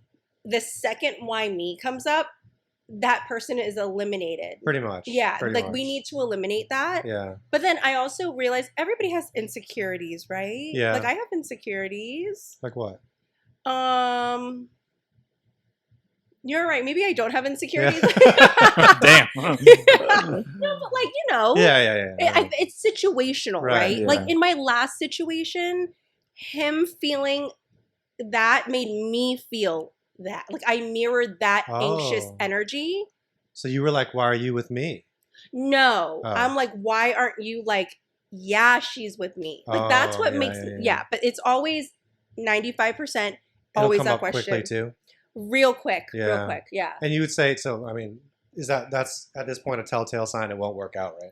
the second why me comes up, that person is eliminated. Pretty much. Yeah, Pretty like much. we need to eliminate that. Yeah. But then I also realize everybody has insecurities, right? Yeah. Like I have insecurities. Like what? You're right. Maybe I don't have insecurities. Damn. No, but like, you know, Yeah. it's situational, Right, right? yeah. Like in my last situation, him feeling that made me feel that. Like I mirrored that anxious Oh. energy. So you were like, why are you with me? No, Oh. I'm like, why aren't you like, yeah, she's with me. Like that's Oh, what yeah, makes yeah, me, yeah. yeah. But it's always 95%. It'll Always come that up question. quickly too. Real quick, real Yeah. quick. Yeah. And you would say, so I mean, that's at this point a telltale sign it won't work out, right?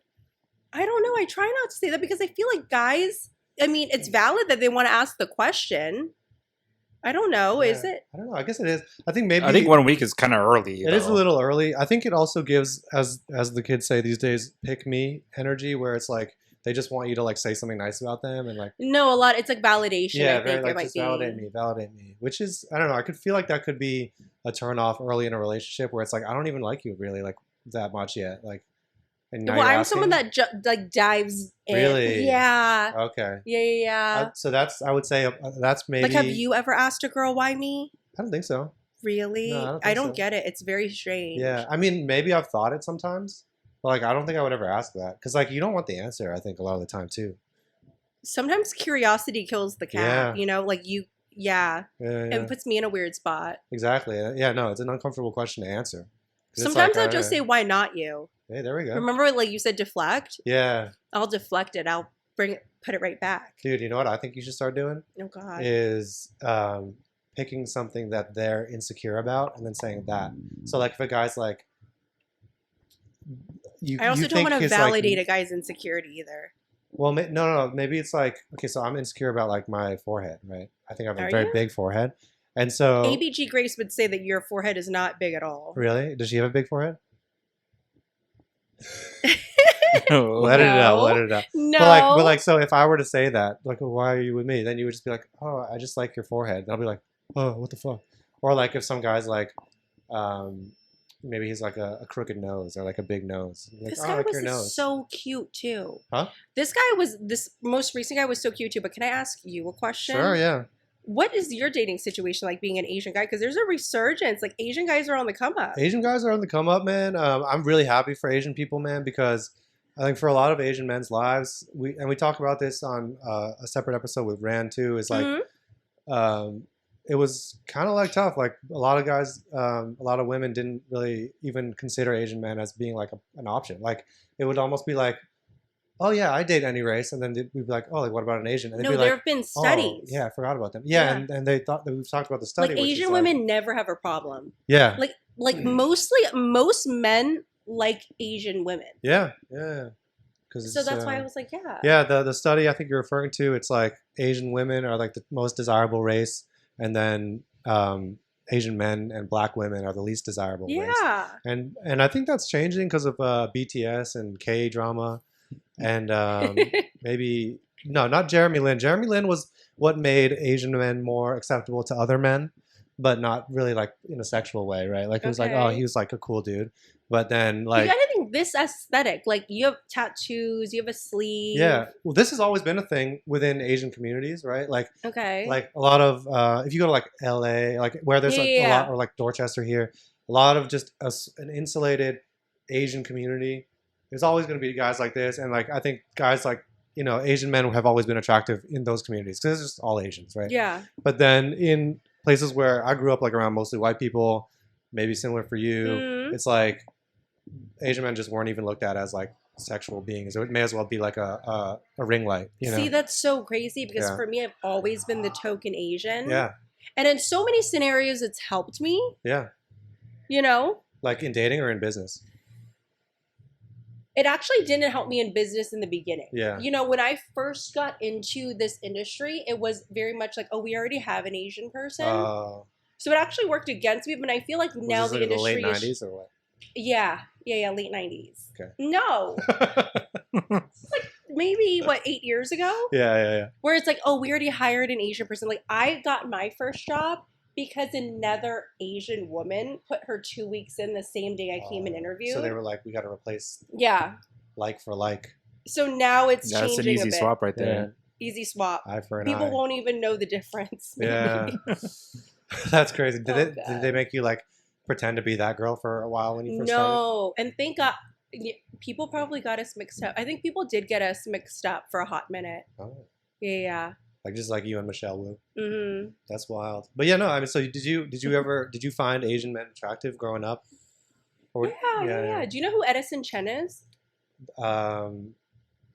I don't know. I try not to say that because I feel like guys, I mean, it's valid that they want to ask the question. I don't know. Is Yeah. it? I don't know. I guess it is. I think maybe I think 1 week is kind of early. it is a though. little early. I think it also gives, as the kids say these days, pick me energy, where it's like they just want you to like say something nice about them and like No, a lot. It's like validation. yeah, I very think like it might just be. validate me. Which is I don't know. I could feel like that could be a turn off early in a relationship where it's like I don't even like you really like that much yet. Like, and now Well, you're I'm someone asking? that like dives in. Really? Yeah. Okay. Yeah. So that's I would say that's maybe Like, have you ever asked a girl why me? I don't think so. Really? No, I don't I think don't so. get it. It's very strange. Yeah, I mean maybe I've thought it sometimes, but like I don't think I would ever ask that because like you don't want the answer. I think a lot of the time too. Sometimes curiosity kills the cat. Yeah. You know, like you. Yeah. Yeah, It puts me in a weird spot. exactly. Yeah, no, it's an uncomfortable question to answer. 'Cause it's Sometimes like, I'll just say, "Why not you?" "Hey, there we go." Remember, like you said, deflect. Yeah, I'll deflect it. I'll put it right back. dude. You know what I think you should start doing Oh God. is picking something that they're insecure about and then saying that. So like if a guy's like, I also you don't think want to his, like, validate a guy's insecurity either. Well, no. Maybe it's like, okay, so I'm insecure about like my forehead, right? I think I have a Are very you? big forehead. And so, ABG Grace would say that your forehead is not big at all. really? Does she have a big forehead? Oh, Let it out, No. let it out. No. But like, so if I were to say that, like, well, why are you with me? Then you would just be like, oh, I just like your forehead. And I'll be like, oh, what the fuck? Or like if some guy's like, maybe he's like a crooked nose or like a big nose. Like, This oh, I guy like was your nose. so cute too. Huh? This most recent guy was so cute too. But can I ask you a question? Sure, yeah. What is your dating situation like being an Asian guy? Because there's a resurgence. Like Asian guys are on the come up. Asian guys are on the come up, man. I'm really happy for Asian people, man, because I think for a lot of Asian men's lives, we talk about this on a separate episode with Rand too. Is like, Mhm. it was kind of like tough. Like a lot of guys, a lot of women didn't really even consider Asian men as being like an option. Like it would almost be like, oh yeah, I date any race, and then we'd be like, oh, like what about an Asian? And they'd No, be there like, have been oh, studies. yeah, I forgot about them. Yeah, Yeah. And they thought that we've talked about the study. Like which is Asian women never have a problem. Yeah. Like mostly most men like Asian women. Yeah. So that's why I was like, yeah. Yeah, the study I think you're referring to, it's like Asian women are like the most desirable race, and then Asian men and black women are the least desirable race. Yeah. And I think that's changing because of BTS and K drama, and maybe no, not Jeremy Lin. Jeremy Lin was what made Asian men more acceptable to other men, but not really like in a sexual way, right? Like it was like, oh, he was like a cool dude. But then, like, I think this aesthetic, like you have tattoos, you have a sleeve. Yeah, well, this has always been a thing within Asian communities, right? Like, okay, like a lot of if you go to like LA, like where there's a lot, or like Dorchester here, a lot of just an insulated Asian community. There's always going to be guys like this, and like I think guys like Asian men have always been attractive in those communities because it's just all Asians, right? Yeah. But then in places where I grew up, like around mostly white people, maybe similar for you, it's like Asian men just weren't even looked at as like sexual beings. It may as well be like a ring light. See, that's so crazy because for me, I've always been the token Asian. Yeah. And in so many scenarios, it's helped me. Yeah. Like in dating or in business? It actually didn't help me in business in the beginning. Yeah. When I first got into this industry, it was very much like, oh, we already have an Asian person. So it actually worked against me, but I feel like now the industry the late 90s or what? Yeah, late 90s. Okay. No. Like maybe 8 years ago? Yeah. Where it's like, oh, we already hired an Asian person. Like I got my first job because another Asian woman put her 2 weeks in the same day I came and interviewed. So they were like, we got to replace like for like. So now it's changing That's an easy a bit. swap right there. Yeah. Easy swap. Eye for an People eye. won't even know the difference. Yeah. That's crazy. Did they make you like pretend to be that girl for a while when you first started? No. And thank God, people probably got us mixed up. I think people did get us mixed up for a hot minute. Oh. Yeah. Like just like you and Michelle Wu. Mm-hmm. That's wild. But yeah, no. I mean, so did you find Asian men attractive growing up? Or, yeah. Do you know who Edison Chen is?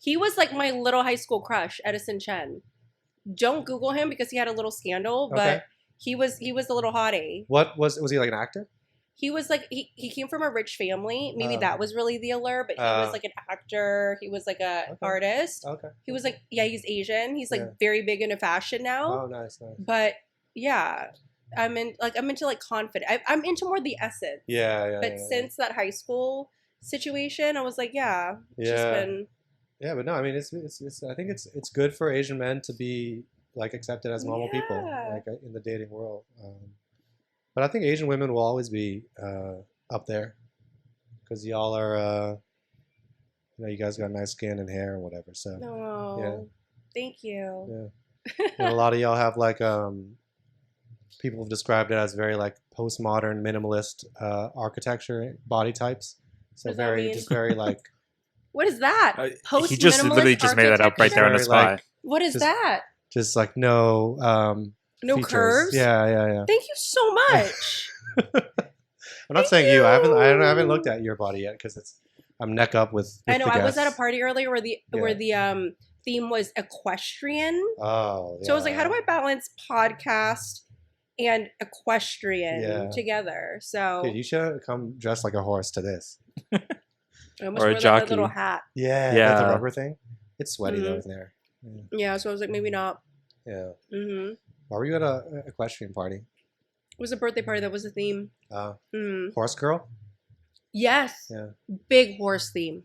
He was like my little high school crush, Edison Chen. Don't Google him because he had a little scandal, but he was a little hottie. What was he like an actor? He was like he came from a rich family. Maybe that was really the allure, but he was like an actor. He was like a artist. Okay. He was like he's Asian. He's like very big into fashion now. Oh, nice. But yeah, I'm into like confident. I'm into more the essence. Yeah. But since that high school situation, I was like, Yeah, but no, I mean, it's I think it's good for Asian men to be like accepted as normal people, like in the dating world. But I think Asian women will always be up there because y'all are, you guys got nice skin and hair and whatever. So thank you. Yeah, and a lot of y'all have like people have described it as very like postmodern minimalist architecture body types. So very like. What is that? He just literally just made that up right there on the spot. Like, what is that? Just like no features. Curves. Yeah. Thank you so much. I'm not saying you. I haven't looked at your body yet because I'm neck up with I know. I was at a party earlier where the theme was equestrian. Oh. Yeah. So I was like, how do I balance podcast and equestrian together? So dude, you should come dressed like a horse to this. I almost wore like a little hat. Yeah. The rubber thing. It's sweaty though in there. Yeah. So I was like, maybe not. Yeah. Mm-hmm. Why were you at a equestrian party? It was a birthday party. That was the theme. Horse girl? Yes. Yeah. Big horse theme.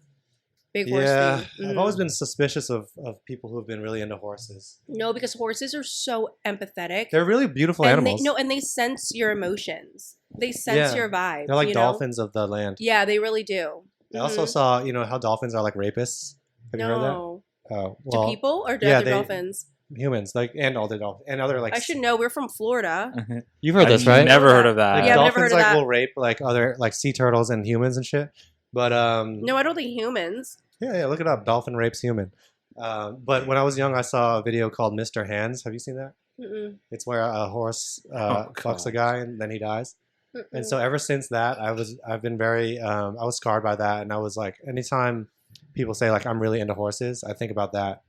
Big horse theme. Mm-hmm. I've always been suspicious of people who have been really into horses. No, because horses are so empathetic. They're really beautiful animals. And they sense your emotions. They sense your vibe. They're like dolphins of the land. Yeah, they really do. I also saw, how dolphins are like rapists. Have you heard that? Oh, well, to people or to other dolphins? Humans, like, and all the dolphins, and other like. I should know. We're from Florida. You've heard this, right? Never heard of that. Like, yeah, I've dolphins never heard of like that. will rape like other like sea turtles and humans and shit. But no, I don't think humans. Yeah, look it up. Dolphin rapes human. But when I was young, I saw a video called Mr. Hands. Have you seen that? Mm-mm. It's where a horse fucks a guy and then he dies. Mm-mm. And so ever since that, I've been very I was scarred by that, and I was like, anytime people say like I'm really into horses, I think about that,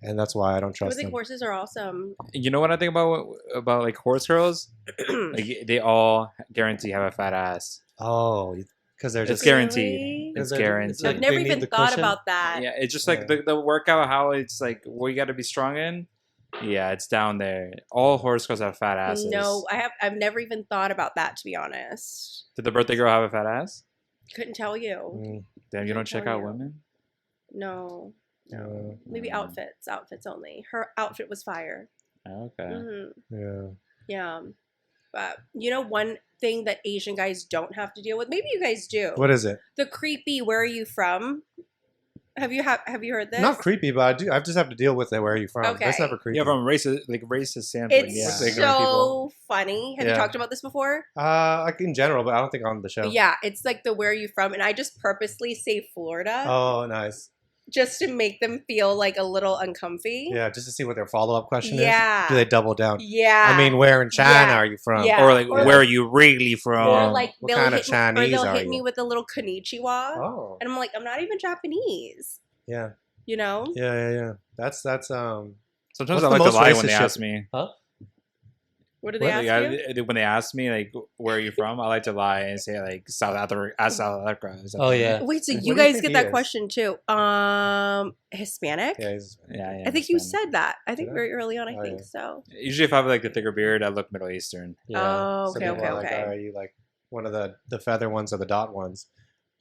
and that's why I don't trust them. I think horses are awesome. You know what I think about like horse girls? Like they all guarantee have a fat ass. Oh, Because they're It's just guaranteed. Really? It's It's guaranteed. like I've never they need even the thought cushion. about that. Yeah, it's just like Yeah. the workout, how it's like what you got to be strong in. Yeah, it's down there. All horoscopes have fat asses. No, I've never even thought about that, to be honest. Did the birthday girl have a fat ass? Couldn't tell you. Mm, Damn, you don't check tell out you. women? No. No. Maybe outfits only. Her outfit was fire. Okay. hmm yeah. Yeah. But you know one thing that Asian guys don't have to deal with? Maybe you guys do. What is it? The creepy "Where are you from?" Have you heard this? Not creepy, but I do. I just have to deal with it. Where are you from? That's Okay. never creepy. Yeah, from racist standpoint. It's Yeah. With the ignorant so people. funny. Have you Yeah. talked about this before? Like in general, but I don't think on the show. Yeah, it's like the "Where are you from?" and I just purposely say Florida Oh, nice. just to make them feel like a little uncomfy. Yeah, just to see what their follow-up question Yeah. is. Do they double down? Yeah. I mean, where in China Yeah. are you from? Yeah. Or like, Or where like- are you really from? Or like What they'll kind of hit Chinese me, or they'll are hit you? me with a little konnichiwa, Oh, and I'm like, I'm not even Japanese. yeah, You know? yeah. That's Sometimes What's I the like to most lie when racist they shit? ask me. What do they What? ask you? When they ask me like, where are you from? I like to lie and say like South Africa. South Africa. or something. Oh, yeah. Wait, so What you do you guys think get he that is? question too? Hispanic? Yeah, he's, Yeah. I think you Hispanic. said that. I think Did I? very early on. I Oh, think yeah. so. Usually, if I have like the thicker beard, I look Middle Eastern. yeah. Oh, So okay, people are like, okay. "Oh, are you like one of the feather ones or the dot ones?"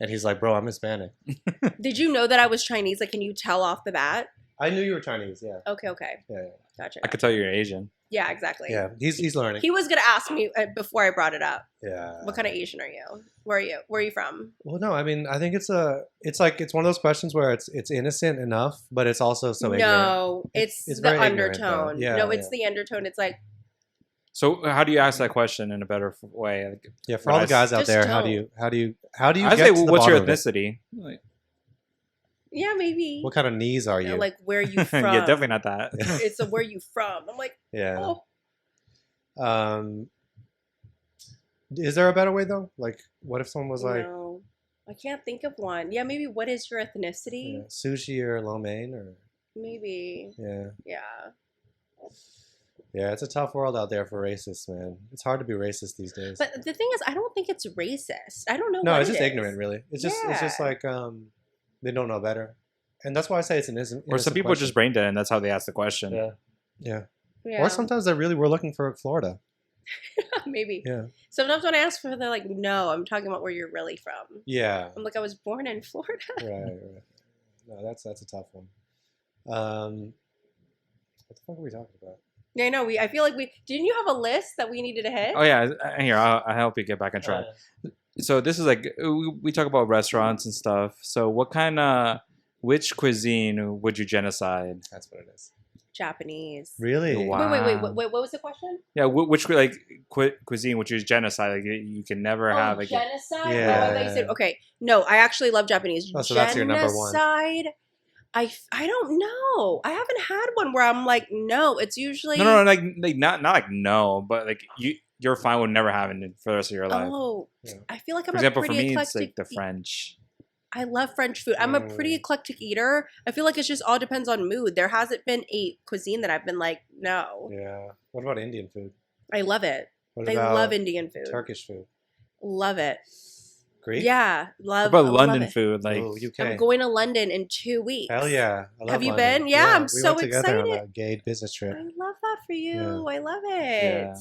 And he's like, "Bro, I'm Hispanic." Did you know that I was Chinese? Like, can you tell off the bat? I knew you were Chinese. Yeah, Okay. yeah, Gotcha. I could tell you're Asian. Yeah, exactly. yeah. He's learning. He was gonna ask me before I brought it up. Yeah. What kind of Asian are you? Where are you? Where are you from? Well, no, I mean, I think it's one of those questions where it's innocent enough, but it's also so ignorant. No, it's It's the very ignorant, though. undertone. Yeah, No, it's yeah. the undertone. It's like, So how do you ask that question in a better way? Like, Yeah, for all the guys out Just there, how do don't. you I get say, to the what's your bottom of it? ethnicity? Like, yeah, maybe. What kind of knees are you? Like, where are you from? yeah, definitely not that. It's a where you from. I'm like, Yeah. oh, Is there a better way though? Like, what if someone was like no. I can't think of one. Yeah, maybe what is your ethnicity? sushi or lo mein or Maybe. yeah, Yeah. yeah? It's a tough world out there for racists, man. It's hard to be racist these days. But the thing is, I don't think it's racist. I don't know. No, what it's it just is. ignorant, really. It's just Yeah. like they don't know better, and that's why I say it's an innocent. Or some people are just brain dead, and that's how they ask the question. yeah. Yeah. Or sometimes they really were looking for Florida. maybe. Yeah, Sometimes when I ask for, they're like, "No, I'm talking about where you're really from." yeah. I'm like, I was born in Florida. Right. No, that's a tough one. What the fuck are we talking about? Yeah, I know. I feel like we didn't. You have a list that we needed to hit. Oh yeah, here I'll help you get back on track. So this is like we talk about restaurants and stuff. So which cuisine would you genocide? That's what it is. Japanese. Really? Wow. Wait. What was the question? Yeah, which like cuisine would you genocide? Like you can never have like genocide. Yeah. Oh, I thought you said okay. No, I actually love Japanese. Oh, so that's your number one. Genocide. I don't know. I haven't had one where I'm like, no. It's usually no, like not like no, but like you're fine with never having it for the rest of your life. Oh, Yeah. I feel like I'm For example, a for pretty me, it's eclectic. like the French. I love French food. I'm a pretty eclectic eater. I feel like it's just all depends on mood. There hasn't been a cuisine that I've been like, no. Yeah. What about Indian food? I love it. What I about love Indian food. Turkish food? Love it. Greek? Yeah, What love. about love London it. food? Like Ooh, UK. I'm going to London in 2 weeks. Hell yeah. I love Have you London. been? Yeah, I'm we so went together on excited. a gay business trip. I love that for you. Yeah. I love it. Yeah.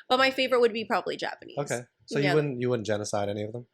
But my favorite would be probably Japanese. Okay. So Yeah. you wouldn't genocide any of them?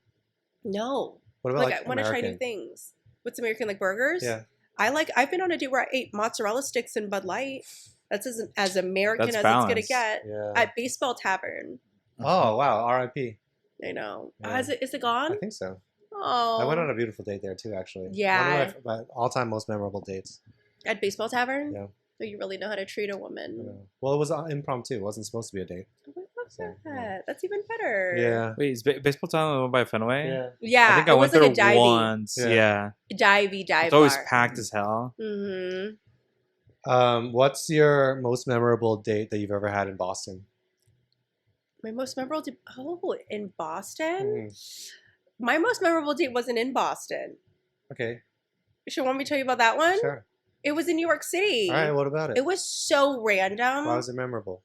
No. What about Like, I want to try new American? things. What's American, like burgers? Yeah. I've been on a date where I ate mozzarella sticks and Bud Light. That's as American That's as balance. it's gonna get. Yeah. At Baseball Tavern. Oh wow. R.I.P. I know. Yeah. Is it I gone? think so. Oh. I went on a beautiful date there too, actually. Yeah. One of my all-time most memorable dates. At Baseball Tavern? Yeah. So you really know how to treat a I woman. know. Well, it was impromptu. It wasn't supposed to be a date. Oh, I love So, that. yeah. That's even better. Yeah. Wait, is baseball time the one by Fenway? Yeah. Yeah. I think I it went was like there a divey. once. Yeah. Yeah. Divey dive It's always bar. packed as hell. Mm-hmm. What's your most memorable date that you've ever had in Boston? My most memorable date. Oh, in Boston? Mm, My most memorable date wasn't in Boston. okay. Should want me to tell you about that one? Sure. It was in New York City. All right. What about it? It was so random. Why was it memorable?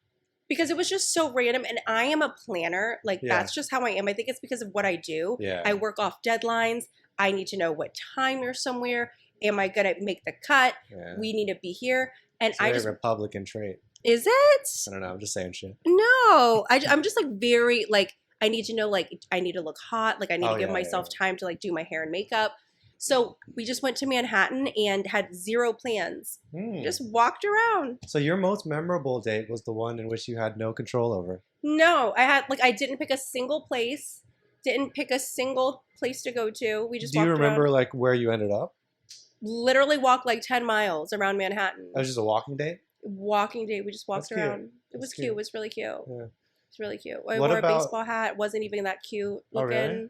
Because it was just so random, and I am a planner. Like, that's just how I am. I think it's because of what I do. Yeah. I work off deadlines. I need to know what time you're somewhere. Am I going to make the cut? Yeah. We need to be here. And It's a very Republican trait. Is it? I don't know. I'm just saying shit. No. I'm just like very, like, I need to know, like, I need to look hot. Like, I need to give myself time to, like, do my hair and makeup. So we just went to Manhattan and had zero plans. Just walked around. So your most memorable date was the one in which you had no control over? No, I didn't pick a single place. Didn't pick a single place to go to. We just Do you remember around. like where you ended up? Literally walked like 10 miles around Manhattan. That was just a walking date? Walking date. We just walked That's around. cute. It was cute. It was really cute. Yeah. It's really cute. I What wore about- a baseball hat. Wasn't even that cute looking. Oh, really?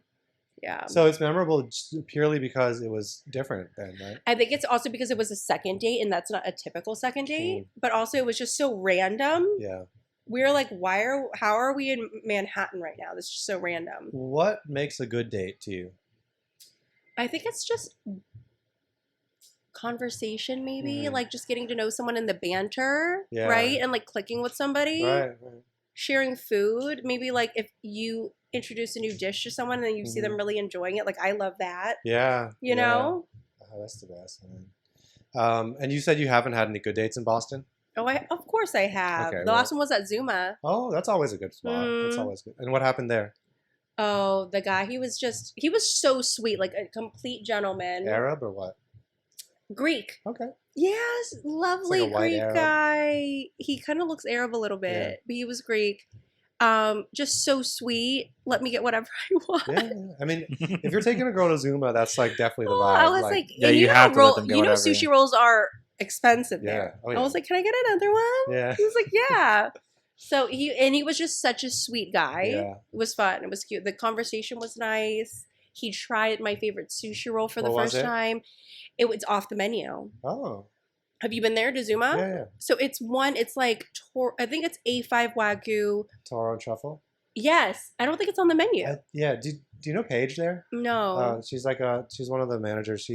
Yeah. So it's memorable just purely because it was different then, right? I think it's also because it was a second date, and that's not a typical second date. But also, it was just so random. Yeah. We were like, how are we in Manhattan right now? This is just so random. What makes a good date to you? I think it's just conversation, maybe like just getting to know someone in the banter, right? And like clicking with somebody, Right. sharing food. Maybe like if you introduce a new dish to someone and then you see them really enjoying it. Like, I love that. Yeah. You know? Oh, that's the best, man. And you said you haven't had any good dates in Boston? Oh, of course I have. Okay, The last one was at Zuma. Oh, that's always a good spot. That's always good. And what happened there? Oh, the guy, he was so sweet, like a complete gentleman. Arab or what? Greek. Okay. Yes, lovely like a white Greek Arab. guy. He kind of looks Arab a little bit, but he was Greek. Just so sweet. Let me get whatever I want. Yeah. I mean, if you're taking a girl to Zuma, that's like definitely the Oh, vibe. I was like, Yeah, and you know have to let them get you know, whatever, sushi yeah. rolls are expensive Yeah. there. Oh, yeah. I was like, can I get another one? Yeah. He was like, yeah. So he was just such a sweet guy. Yeah. It was fun. It was cute. The conversation was nice. He tried my favorite sushi roll for the What was first it? time. It was off the menu. Oh. Have you been there to Zuma? Yeah. So it's like I think it's A5 Wagyu. Toro and truffle. Yes. I don't think it's on the menu. Yeah. Do you know Paige there? No. She's like she's one of the managers.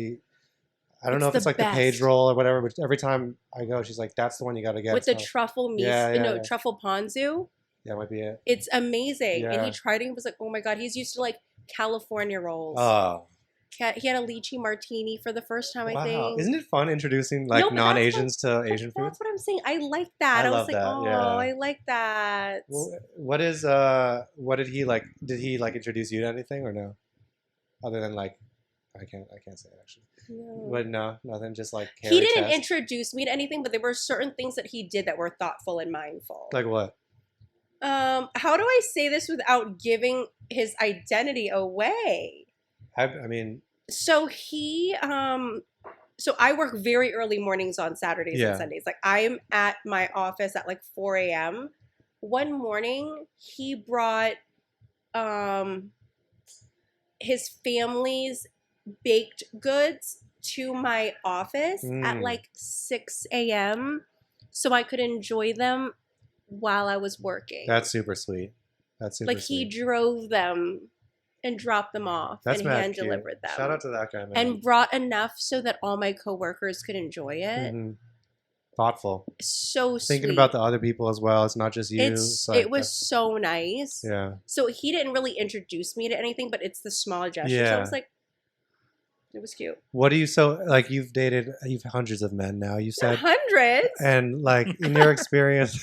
I don't know if the it's like best. the Paige roll or whatever, but every time I go, she's like, "That's the one you got to get." With the So- truffle miso, Yeah. truffle ponzu. Yeah, might be it. It's amazing. And Yeah. he tried it and was like, oh my God, he's used to like California rolls. Oh, He had a lychee martini for the first time, I wow! think. Isn't it fun introducing No, like but non-Asians to Asian food? That's what I'm saying. I like that. I I was love like, that, oh, yeah. I like that. Well, what did he like? Did he like introduce you to anything or no? Other than like, I can't say it actually. No. But no, nothing. Just like He hairy didn't chest. introduce me to anything, but there were certain things that he did that were thoughtful and mindful. Like what? How do I say this without giving his identity away? I mean, So so I work very early mornings on Saturdays Yeah. and Sundays. Like, I'm at my office at like 4 a.m. One morning, he brought his family's baked goods to my office at like 6 a.m. so I could enjoy them while I was working. that's super sweet. That's super like he sweet. drove them and dropped them off That's and mad hand cute. delivered them. Shout out to that guy, man. And brought enough so that all my coworkers could enjoy it. Mhm. Thoughtful. So sweet. Thinking about the other people as well. It's not just you. It was so nice. Yeah. So he didn't really introduce me to anything, but it's the small gestures. So I Yeah. was like, it was cute. What do you you've hundreds of men now, you said. Hundreds. And like in your experience,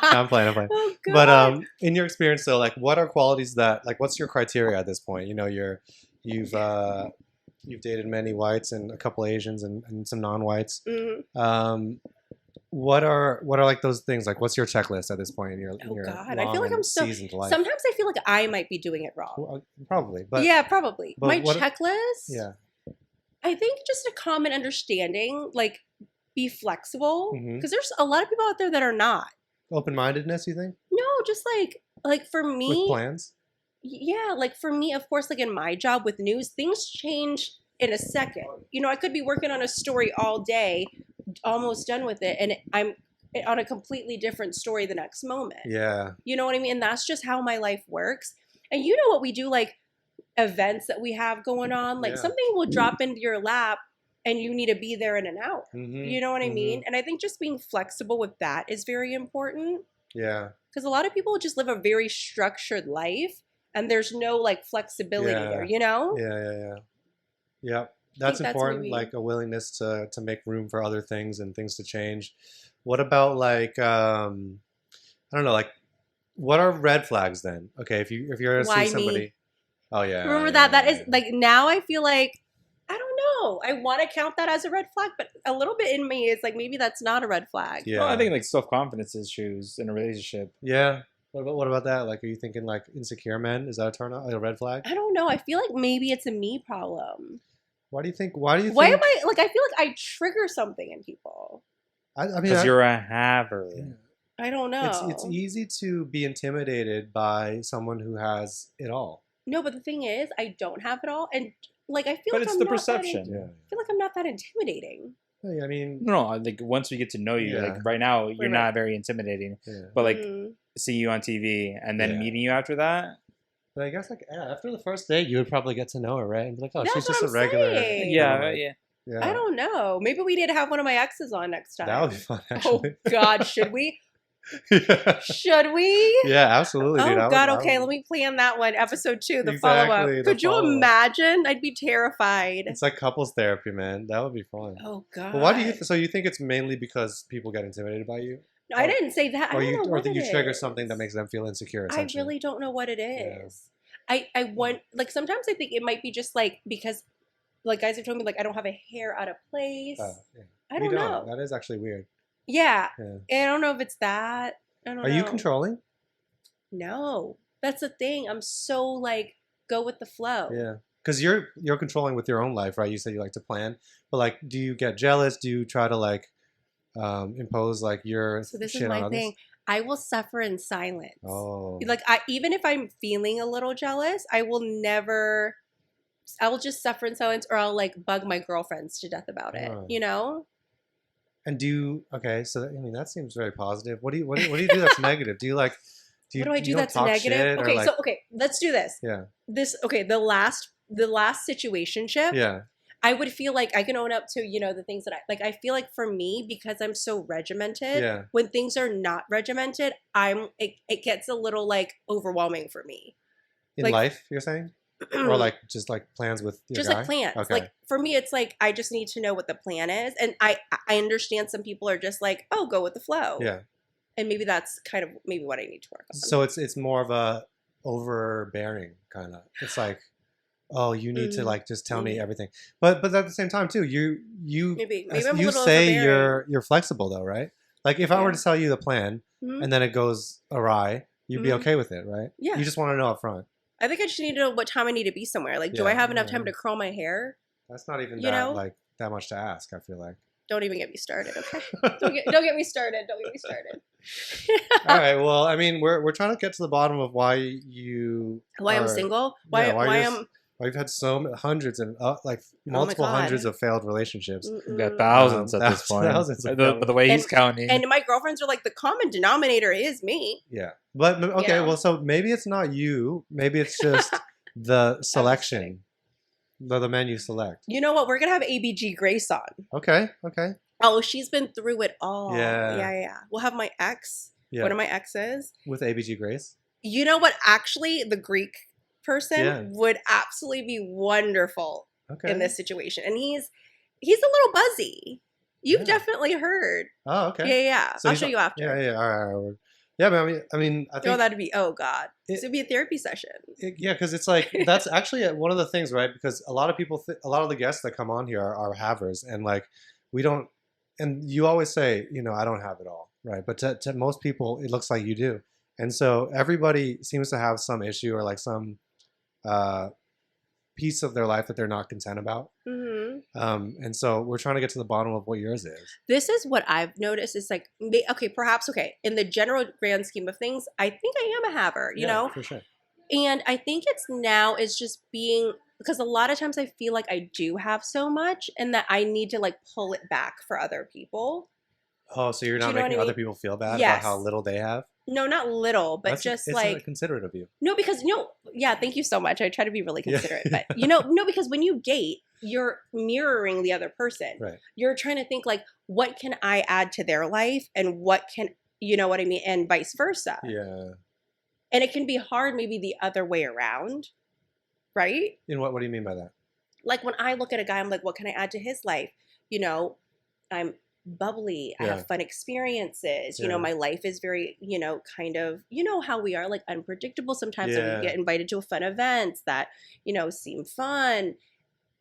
I'm playing. Oh, God. But in your experience though, like what are qualities that like what's your criteria at this point? You know, you've dated many whites and a couple Asians and some non-whites. Mhm. What are like those things? Like what's your checklist at this point in your God, I long feel like and I'm so. seasoned life? Sometimes I feel like I might be doing it wrong. Well, probably, but yeah, probably. but My what- checklist. yeah. I think just a common understanding, like be flexible, Mhm. because there's a lot of people out there that are not. Open-mindedness, you think? No, just like for With me, plans? yeah, like for me, of course, like in my job with news, things change in a second. You know, I could be working on a story all day, almost done with it, and I'm on a completely different story the next moment. Yeah. You know what I mean? And that's just how my life works. And you know what we do, like events that we have going on, like Yeah. something will drop into your lap and you need to be there in an hour. Mhm, You know what I mhm. mean? And I think just being flexible with that is very important. Yeah. Because a lot of people just live a very structured life and there's no like flexibility there, you know? Yeah. Yep. That's that's important, maybe- like a willingness to make room for other things and things to change. What about like I don't know, like what are red flags then? Okay, if you're to Why see somebody. me? Oh yeah. Remember yeah, that? yeah, That is yeah. like now I feel like I don't know. I want to count that as a red flag, but a little bit in me is like maybe that's not a red flag. Yeah. Well, I think like self-confidence issues in a relationship. Yeah. What about that? Like, are you thinking like insecure men? Is that a turn on, like a red flag? I don't know. I feel like maybe it's a me problem. Why do you think? Why do you Why think? am I like? I feel like I trigger something in people. I mean, Because you're a haver. I don't know. it's easy to be intimidated by someone who has it all. No, but the thing is, I don't have it all, and like I feel But like it's I'm the not perception. Yeah. I feel like I'm not that intimidating. Hey, I mean, No, like once we get to know you, Yeah. like right now, you're Right. not very intimidating. yeah. But like Mm. seeing you on TV and then Yeah. meeting you after that, But I guess like after the first date, you would probably get to know her, right? And be like, oh, That's she's just what a I'm regular. saying. yeah, yeah. Yeah. I don't know. Maybe we need to have one of my exes on next time. That would be fun, Oh actually. God, should we? yeah. Should we? Yeah, absolutely, dude. Oh God, okay. Let me plan that one. Episode 2, the Exactly, follow-up. the Could you follow-up. imagine? I'd be terrified. It's like couples therapy, man. That would be fun. Oh God. But why do you? So you think it's mainly because people get intimidated by you, No, I didn't say that. I or don't you, know or what that you it trigger is. something that makes them feel insecure? I Essentially. really don't know what it Yeah. is. I want like sometimes I think it might be just like because like guys have told me like I don't have a hair out of place. Yeah. I You don't know. That is actually weird. Yeah. Yeah. I don't know if it's that. I don't know. Are you controlling? No. That's the thing. I'm so like go with the flow. Yeah. Because you're controlling with your own life, right? You said you like to plan, but like, do you get jealous? Do you try to like impose like your So this shit is on my others? thing. I will suffer in silence. Oh. Like even if I'm feeling a little jealous, I will just suffer in silence or I'll like bug my girlfriends to death about it. Oh. You know? And do you, okay? So I mean, that seems very positive. What do you do that's negative? Do you like? What do I do you don't that's talk negative? shit or, Okay, like- so okay, let's do this. Yeah. The last situationship, Yeah. I would feel like I can own up to, the things that I feel like for me, because I'm so regimented, Yeah. when things are not regimented, it gets a little like overwhelming for me. In Like- life, you're saying, or like just like plans with your just guy? like plans. Okay. Like for me, it's like I just need to know what the plan is. And I understand some people are just like, oh, go with the flow. Yeah. And maybe that's kind of maybe what I need to work on. So it's more of a overbearing kind of. It's like, oh, you need to like just tell me everything. But at the same time too, you maybe as I'm a you little say overbearing. you're flexible though, right? Like if I were Yeah. to tell you the plan Mhm. and then it goes awry, you'd be Mhm. okay with it, right? Yeah. You just want to know up front. I think I just need to know what time I need to be somewhere. Like, do Yeah, I have enough yeah. time to curl my hair? That's not even You know? like that much to ask, I feel like. Don't even get me started, okay? don't get me started. Don't get me started. All right. Well, I mean, we're trying to get to the bottom of why you Why I'm are- single? yeah, Why you're- I'm Why you've had hundreds and like multiple God. hundreds of failed relationships. we got Mm-mm. thousands at this Thousands- point. thousands of But the way he's And- counting, And my girlfriends are like, the common denominator is me. Yeah, but okay. know? Well, so maybe it's not you. Maybe it's just the selection, the men you select. You know what? We're gonna have ABG Grace on. Okay. Oh, she's been through it all. Yeah. Yeah. We'll have my ex. Yeah. One of my exes. With ABG Grace. You know what? Actually, the Greek person Yeah. would absolutely be wonderful Okay. in this situation. And he's a little buzzy. You've Yeah. definitely heard. Oh, okay. Yeah. So I'll he's- show you after. Yeah. All right. Yeah, but I mean, I think. Oh, that'd be, oh God. It- This would be a therapy session. Yeah, because it's like that's actually one of the things, right? Because a lot of people, a lot of the guests that come on here are havers, and like we don't. And you always say, I don't have it all, right? But to most people, it looks like you do, and so everybody seems to have some issue or like some piece of their life that they're not content about. Hmm. And so we're trying to get to the bottom of what yours is. This is what I've noticed is like, okay, in the general grand scheme of things, I think I am a haver, you Yeah, know? for sure. And I think it's just being, because a lot of times I feel like I do have so much and that I need to like pull it back for other people. Oh, so you're Do not you know what making I other mean? people feel bad about Yes. how little they have? No, not little, but just it's like, considerate of you. no, because, yeah, thank you so much. I try to be really Yeah. considerate, but no, because when you date, you're mirroring the other person. Right. You're trying to think like, what can I add to their life and what can You know what I mean? And vice versa. Yeah. And it can be hard maybe the other way around, right? In what do you mean by that? Like when I look at a guy, I'm like, what can I add to his life? You know, I'm bubbly. I Yeah. have fun experiences. You Yeah. know, my life is very, you know, kind of, you know how we are, like unpredictable sometimes. And Yeah. we get invited to fun events that, you know, seem fun.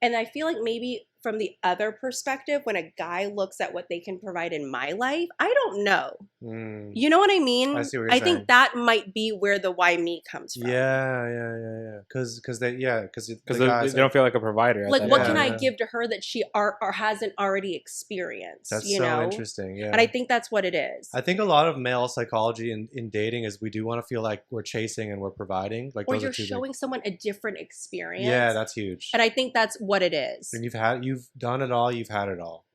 And I feel like maybe from the other perspective, when a guy looks at what they can provide in my life, I don't know. Mm. You know what I mean? I see what you're I saying. think that might be where the why me comes from. Yeah. Because the Because guys they don't feel like a provider. at Like, that what time. can I Yeah. give to her that she or hasn't already experienced? That's you so know? interesting. Yeah. And I think that's what it is. I think a lot of male psychology in dating is we do want to feel like we're chasing and we're providing. Like Or those you're are two showing someone a different experience. Yeah, that's huge. And I think that's what it is. And you've done it all. You've had it all.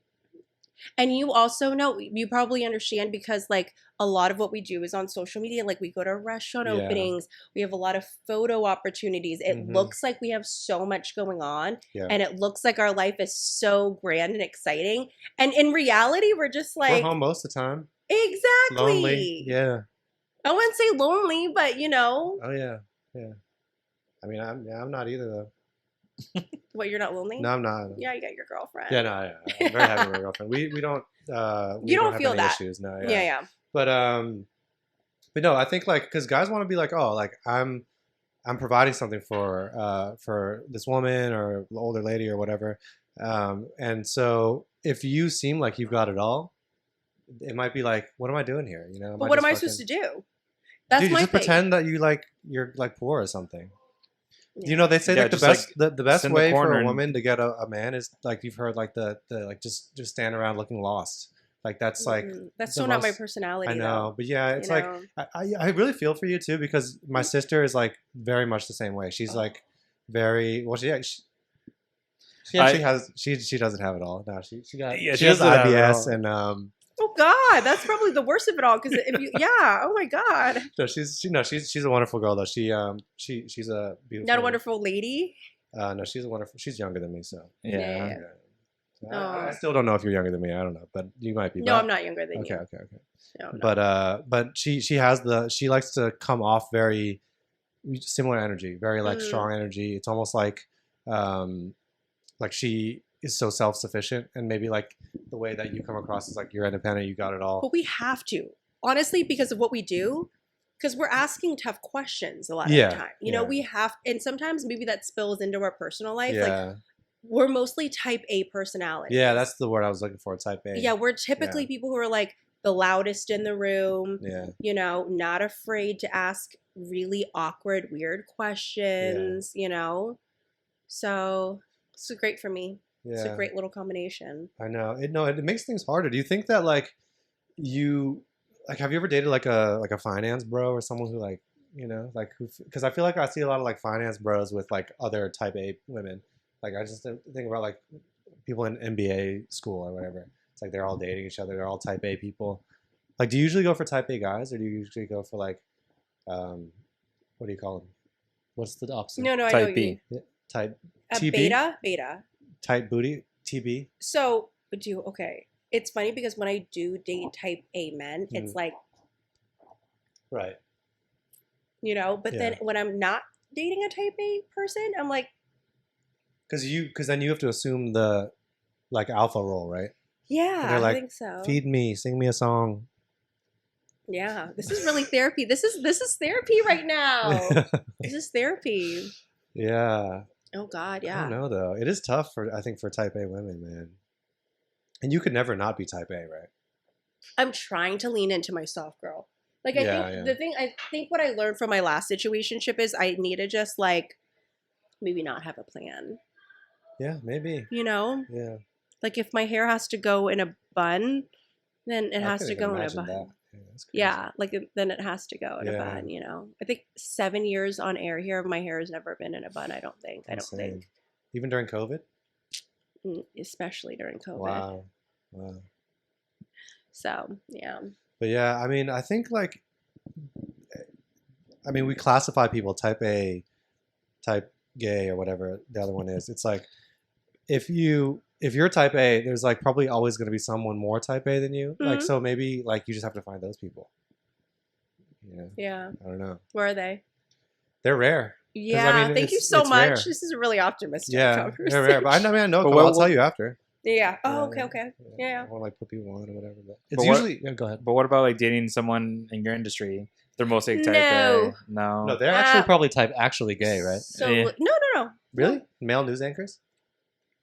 And you also know, you probably understand because like a lot of what we do is on social media. Like we go to restaurant Yeah. openings. We have a lot of photo opportunities. It Mhm. looks like we have so much going on. Yeah. And it looks like our life is so grand and exciting. And in reality, we're just like, We're home most of the time. exactly. Lonely. Yeah. I wouldn't say lonely, but you know. Oh yeah. I mean, I'm not either though. What, you're not lonely? No, I'm not. Yeah, you got your girlfriend. Yeah, no, I'm very happy with my girlfriend. We don't. We You don't have feel any that. issues. No. Yeah. But no, I think like because guys want to be like, oh, like I'm providing something for this woman or older lady or whatever, and so if you seem like you've got it all, it might be like, what am I doing here? You know? But what am I supposed to do? That's Dude, you my just thing. pretend that you're like poor or something. Yeah. You know, they say Yeah, like the just, best the best sit in the way for corner a and- woman to get a man is like you've heard like the like just stand around looking lost. Like that's like That's the so not my most- personality. I know, though, but yeah, it's you like know? I really feel for you too because my sister is like very much the same way. She's like very well. She actually has she doesn't have it all. No, she Yeah, she she has doesn't have it IBS all. and Oh God, that's probably the worst of it all. Because if you, yeah, oh my God, no, she's a wonderful girl though. She's a beautiful. not a wonderful lady. No, she's a wonderful. She's younger than me, so. Yeah. Yeah. I still don't know if you're younger than me. I don't know, but you might be. No, but- I'm not younger than Okay, you. okay. No, no. But she likes to come off very similar energy, very like strong energy. It's almost like she is so self-sufficient, and maybe like the way that you come across is like you're independent, you got it all. But we have to, honestly, because of what we do. Because we're asking tough questions a lot of Yeah, the time. You know, yeah. we have, and sometimes maybe that spills into our personal life. Like Yeah, we're mostly type A personalities. yeah, that's the word I was looking for. Type A. Yeah, we're typically people who are like the loudest in the room. Yeah, You know, not afraid to ask really awkward, weird questions. You know, so it's great for me. It's a yeah. great little combination. I know. It makes things harder. Do you think that like you like have you ever dated like a finance bro or someone who like you know like who because I feel like I see a lot of like finance bros with like other type A women. Like I just think about like people in MBA school or whatever. It's like they're all dating each other. They're all type A people. Like, do you usually go for type A guys or do you usually go for like what do you call them? What's the opposite? No, I know Type what B. you mean. Yeah, type A TB? beta. Type booty TB. So, okay. It's funny because when I do date type A men, it's like, Right. you know, but then when I'm not dating a type A person, I'm like, Because then you have to assume the like alpha role, right? yeah, they're like, I think so. Feed me, sing me a song. Yeah, this is really therapy. This is therapy right now. This is therapy. Yeah. Oh God, I yeah. don't know though. It is tough I think for type A women, man. And you could never not be type A, right? I'm trying to lean into my soft girl. Like I think what I learned from my last situationship is I need to just like maybe not have a plan. Yeah, maybe. You know? Yeah. Like if my hair has to go in a bun, then it I has couldn't to even go in a imagine bun. that. Yeah, that's crazy. Yeah, like then it has to go in a Yeah. bun, you know. I think 7 years on air here, my hair has never been in a bun, I don't think. Insane. Even during COVID? Especially during COVID. Wow. So, yeah. But yeah, I mean, I think like we classify people type A, type gay or whatever the other one is. It's like if you're type A, there's like probably always going to be someone more type A than you. Like, so maybe like you just have to find those people. Yeah. I don't know. Where are they? They're rare. Yeah. I mean, thank you so much. Rare. This is a really optimistic Yeah, conversation. they're rare. But I know. But I'll tell you after. Yeah. Oh, okay. Yeah. I want to like put people on or whatever. But it's But usually. Go ahead. But what about like dating someone in your industry? They're mostly type No. A. No. No, they're actually probably type actually gay, right? So Yeah. no. Really? Male news anchors?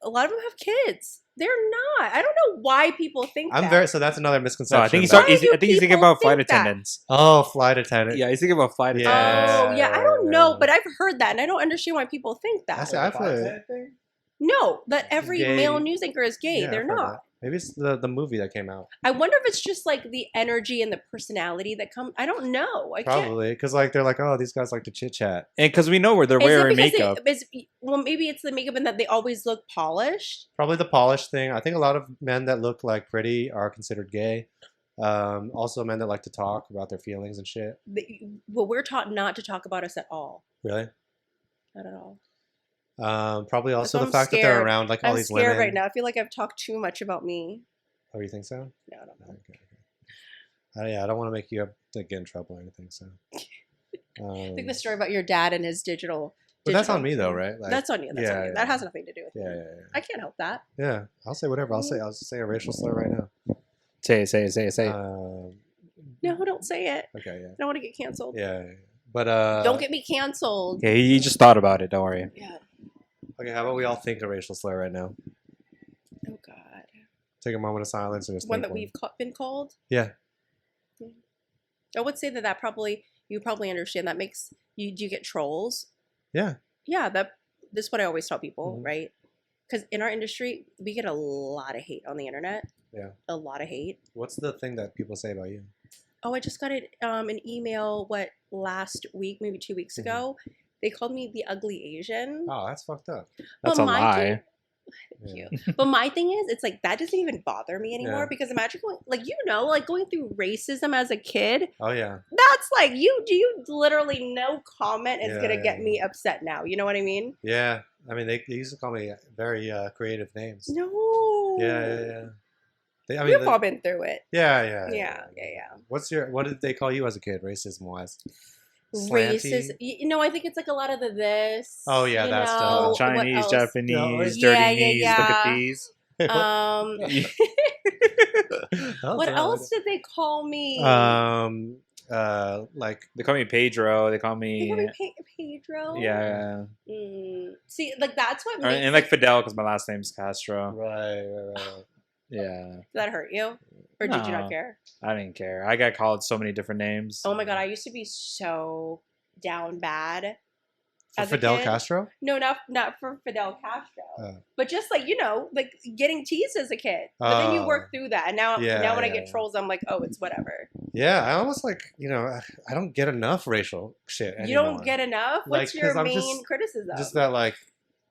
A lot of them have kids. They're not. I don't know why people think that. So that's another No, misconception. I think he's Why talking. do I think he's thinking people about flight think that? attendants. Oh, flight attendant. Yeah, he's thinking about flight attendants. Yeah. Oh, yeah. I don't know, but I've heard that, and I don't understand why people think that. I've heard. No, that every Gay. male news anchor is gay. Yeah, They're I've heard not. that. Maybe it's the movie that came out. I wonder if it's just like the energy and the personality that come. I don't know. I can't. Probably because like they're like, oh, these guys like to chit chat. And because we know where they're Is it wearing because makeup. well, maybe it's the makeup and that they always look polished. Probably the polish thing. I think a lot of men that look like pretty are considered gay. Also, men that like to talk about their feelings and shit. Well, we're taught not to talk about us at all. Really? Not at all. Probably also So the I'm fact that they're scared. around like all I'm these scared women. right now. I feel like I've talked too much about me. Oh, you think so? No, I don't know. Okay. Yeah, I don't want to make you get in trouble or anything. So. I think the story about your dad and his digital. But that's on digital me though, thing. right? Like, That's on you. That's on you. yeah. That has nothing to do with Yeah, me. yeah, I can't help that. yeah. Yeah, I'll say whatever. I'll say a racial slur right now. Say it. No, don't say it. Okay, yeah. I don't want to get canceled. Yeah. But Don't get me canceled. Yeah, he just thought about it. Don't worry. Yeah. okay, how about we all think a racial slur right now? Oh God. Take a moment of silence and just One think that we've been called. Yeah. I would say that probably you probably understand that makes you. Do you get trolls? Yeah. Yeah. This is what I always tell people, Mhm. right? Because in our industry, we get a lot of hate on the internet. Yeah. A lot of hate. What's the thing that people say about you? Oh, I just got an email last week, maybe 2 weeks Mhm. ago. They called me the ugly Asian. Oh, that's fucked up. That's But a my lie. thing- Thank you. But my thing is, it's like that doesn't even bother me anymore Yeah. because imagine going going through racism as a kid. Oh yeah. That's like you literally no comment is Yeah, gonna yeah, get me yeah. upset now. You know what I mean? Yeah. I mean, they used to call me very creative names. No. Yeah. I We've mean, all been through it. yeah. Yeah. What did they call you as a kid, racism wise? Racist. I think it's like a lot of the this. Oh, yeah, you that's know, what Chinese, else? Japanese, Yeah, dirty knees. Look at yeah. these. Um, Oh, what else did they call me? Like They call me Pedro. They call they me. call me Pedro. Yeah. See, like that's what Or, makes and like Fidel because my last name's Castro. right. Yeah. Did that hurt you, or did you No. not care? I didn't care. I got called so many different names. Oh my god, I used to be so down bad. For as a Fidel kid. Castro? No, not for Fidel Castro, Oh. but just like like getting teased as a kid. But then you work Oh. through that, and now Yeah, when I yeah, get yeah. trolls, I'm like, oh, it's whatever. Yeah, I almost like, I don't get enough racial shit anymore. You don't get enough. What's Like, your 'cause I'm main criticism? Just that like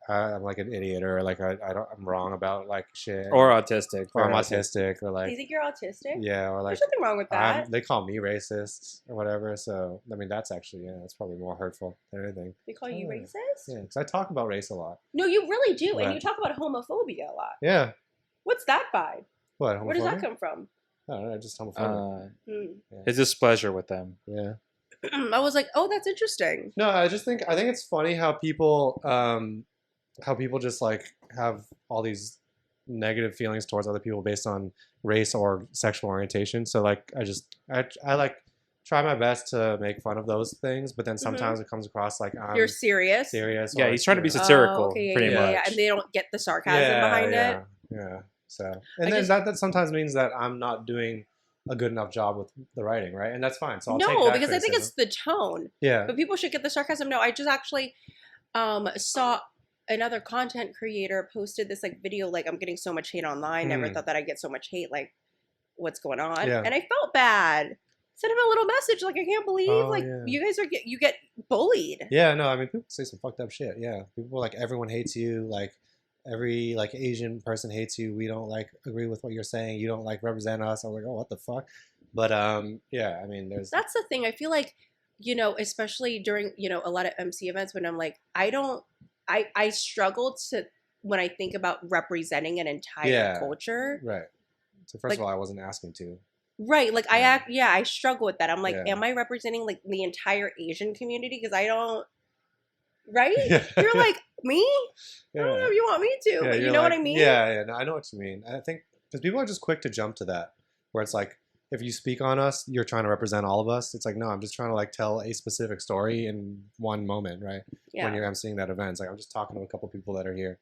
I'm like an idiot or like I'm wrong about like shit. Or autistic. or I'm Very autistic or Do like you think you're autistic? yeah, or like There's nothing wrong with that. they call me racist or whatever. So I mean that's actually that's probably more hurtful than anything. They call you Yeah. racist? Yeah, because I talk about race a lot. No, you really do, and Right. you talk about homophobia a lot. Yeah. What's that vibe? What? Where does that homophobia? come from? I don't know, just homophobic. His displeasure with them. Yeah. I was like, oh, that's interesting. No, I think it's funny how people just like have all these negative feelings towards other people based on race or sexual orientation. So like I like try my best to make fun of those things, but then sometimes it comes across like I'm You're serious. serious. Yeah, or, he's trying to be you know, satirical, Oh, okay, pretty yeah, much. and they don't get the sarcasm behind it. Yeah. So I and then just- that sometimes means that I'm not doing a good enough job with the writing, right? And that's fine. So I'll take No, that because I think criticism. it's the tone. yeah. But people should get the sarcasm. No, I just actually saw another content creator posted this like video like I'm getting so much hate online. Never thought that I'd get so much hate. Like, what's going on? Yeah. And I felt bad. Sent him a little message like I can't believe yeah. you guys you get bullied. Yeah, no, I mean people say some fucked up shit. Yeah, people like everyone hates you. Like every like Asian person hates you. We don't like agree with what you're saying. You don't like represent us. I'm like, oh, what the fuck? But yeah, I mean, there's That's the thing. I feel like especially during a lot of MC events when I'm like I struggle to when I think about representing an entire culture. Right. So first of all, I wasn't asking to. Right. Like I struggle with that. I'm like, Yeah. am I representing like the entire Asian community? Because I don't. Right? Yeah. You're like, me? Yeah. I don't know if you want me to. Yeah, But you you're know like, what I mean? Yeah, no, I know what you mean. I think because people are just quick to jump to that, where it's like, if you speak on us, you're trying to represent all of us. It's like, no, I'm just trying to like tell a specific story in one moment, right? Yeah. When you're emceeing that event, it's like I'm just talking to a couple people that are here.